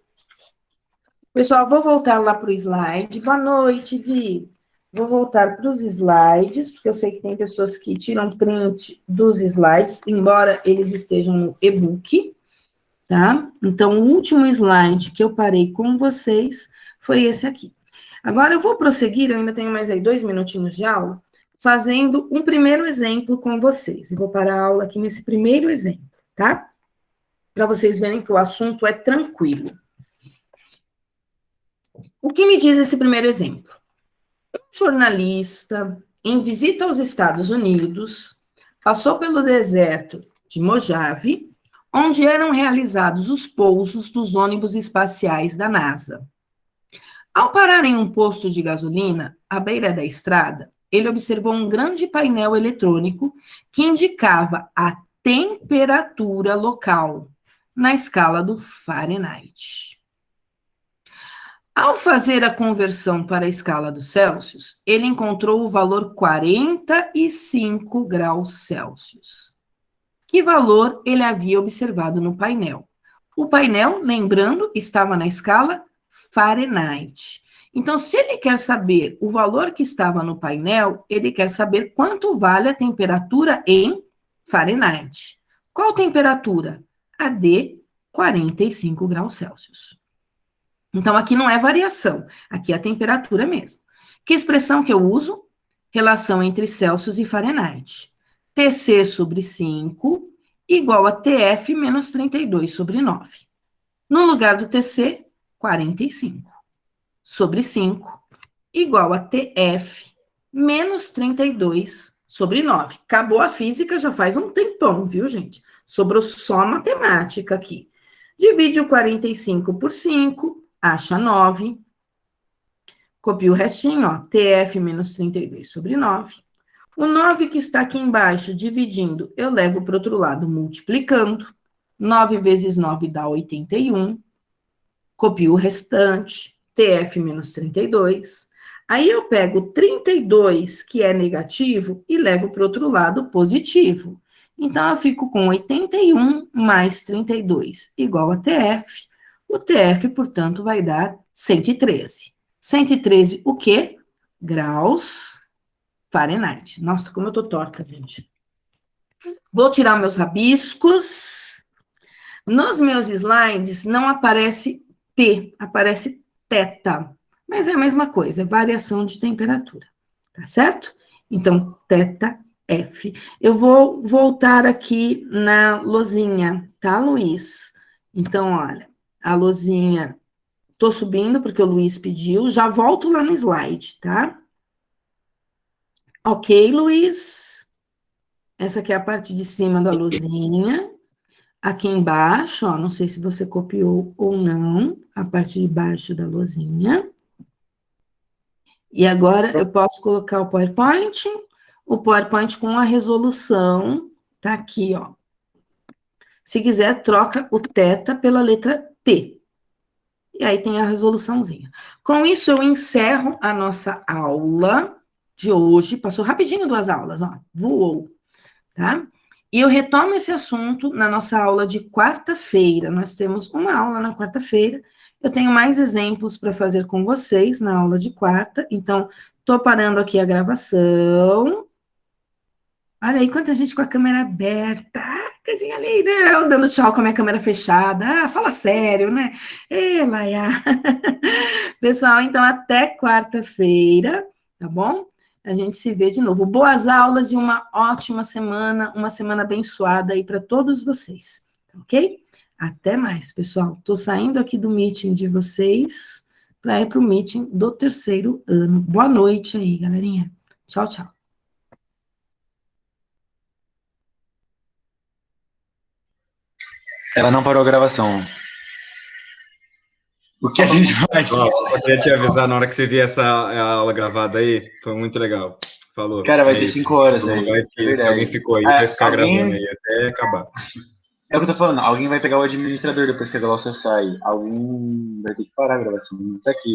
Pessoal, vou voltar lá para o slide. Boa noite, Vi. Vou voltar para os slides, porque eu sei que tem pessoas que tiram print dos slides, embora eles estejam no e-book, tá? Então, o último slide que eu parei com vocês foi esse aqui. Agora, eu vou prosseguir, eu ainda tenho mais aí 2 minutinhos de aula, fazendo um primeiro exemplo com vocês. Eu vou parar a aula aqui nesse primeiro exemplo, tá? Para vocês verem que o assunto é tranquilo. O que me diz esse primeiro exemplo? Um jornalista, em visita aos Estados Unidos, passou pelo deserto de Mojave, onde eram realizados os pousos dos ônibus espaciais da NASA. Ao parar em um posto de gasolina, à beira da estrada, ele observou um grande painel eletrônico que indicava a temperatura local na escala do Fahrenheit. Ao fazer a conversão para a escala dos Celsius, ele encontrou o valor 45 graus Celsius. Que valor ele havia observado no painel? O painel, lembrando, estava na escala Fahrenheit. Então, se ele quer saber o valor que estava no painel, ele quer saber quanto vale a temperatura em Fahrenheit. Qual temperatura? A de 45 graus Celsius. Então, aqui não é variação, aqui é a temperatura mesmo. Que expressão que eu uso? Relação entre Celsius e Fahrenheit. TC sobre 5 igual a TF menos 32 sobre 9. No lugar do TC, 45 sobre 5 igual a TF menos 32 sobre 9. Acabou a física já faz um tempão, viu, gente? Sobrou só matemática aqui. Divide o 45 por 5, acha 9. Copia o restinho, ó, TF menos 32 sobre 9. O 9 que está aqui embaixo, dividindo, eu levo para o outro lado, multiplicando. 9 vezes 9 dá 81. Copio o restante, TF menos 32. Aí eu pego 32, que é negativo, e levo para o outro lado positivo. Então, eu fico com 81 mais 32 igual a TF. O TF, portanto, vai dar 113. 113 o quê? Graus Fahrenheit. Nossa, como eu tô torta, gente. Vou tirar meus rabiscos. Nos meus slides não aparece T, aparece θ. Mas é a mesma coisa, é variação de temperatura. Tá certo? Então, θF. Eu vou voltar aqui na lousinha, tá, Luiz? Então, olha, a lousinha, tô subindo porque o Luiz pediu, já volto lá no slide, tá? Ok, Luiz? Essa aqui é a parte de cima da lousinha. Aqui embaixo, ó, não sei se você copiou ou não, a parte de baixo da lousinha. E agora eu posso colocar o PowerPoint com a resolução, tá aqui, ó. Se quiser, troca o θ pela letra T. E aí tem a resoluçãozinha. Com isso, eu encerro a nossa aula de hoje. Passou rapidinho 2 aulas, ó, voou, tá? E eu retomo esse assunto na nossa aula de quarta-feira. Nós temos uma aula na quarta-feira. Eu tenho mais exemplos para fazer com vocês na aula de quarta. Então, estou parando aqui a gravação. Olha aí quanta gente com a câmera aberta. Ah, coisinha linda. Eu dando tchau com a minha câmera fechada. Ah, fala sério, né? Ê, Laia. Pessoal, então, até quarta-feira, tá bom? A gente se vê de novo. Boas aulas e uma ótima semana, uma semana abençoada aí para todos vocês, ok? Até mais, pessoal. Estou saindo aqui do meeting de vocês para ir para o meeting do 3º ano. Boa noite aí, galerinha. Tchau, tchau. Ela não parou a gravação. O que a gente faz? Nossa, só queria te avisar na hora que você vier essa aula gravada aí. Foi muito legal. Falou. Cara, vai ter isso. 5 horas Não aí. vai ter, se alguém ficou aí, Ah, vai ficar alguém- gravando aí até acabar. É o que eu tô falando. Alguém vai pegar o administrador depois que a Glaucia sai. Alguém vai ter que parar a gravação. Isso aqui.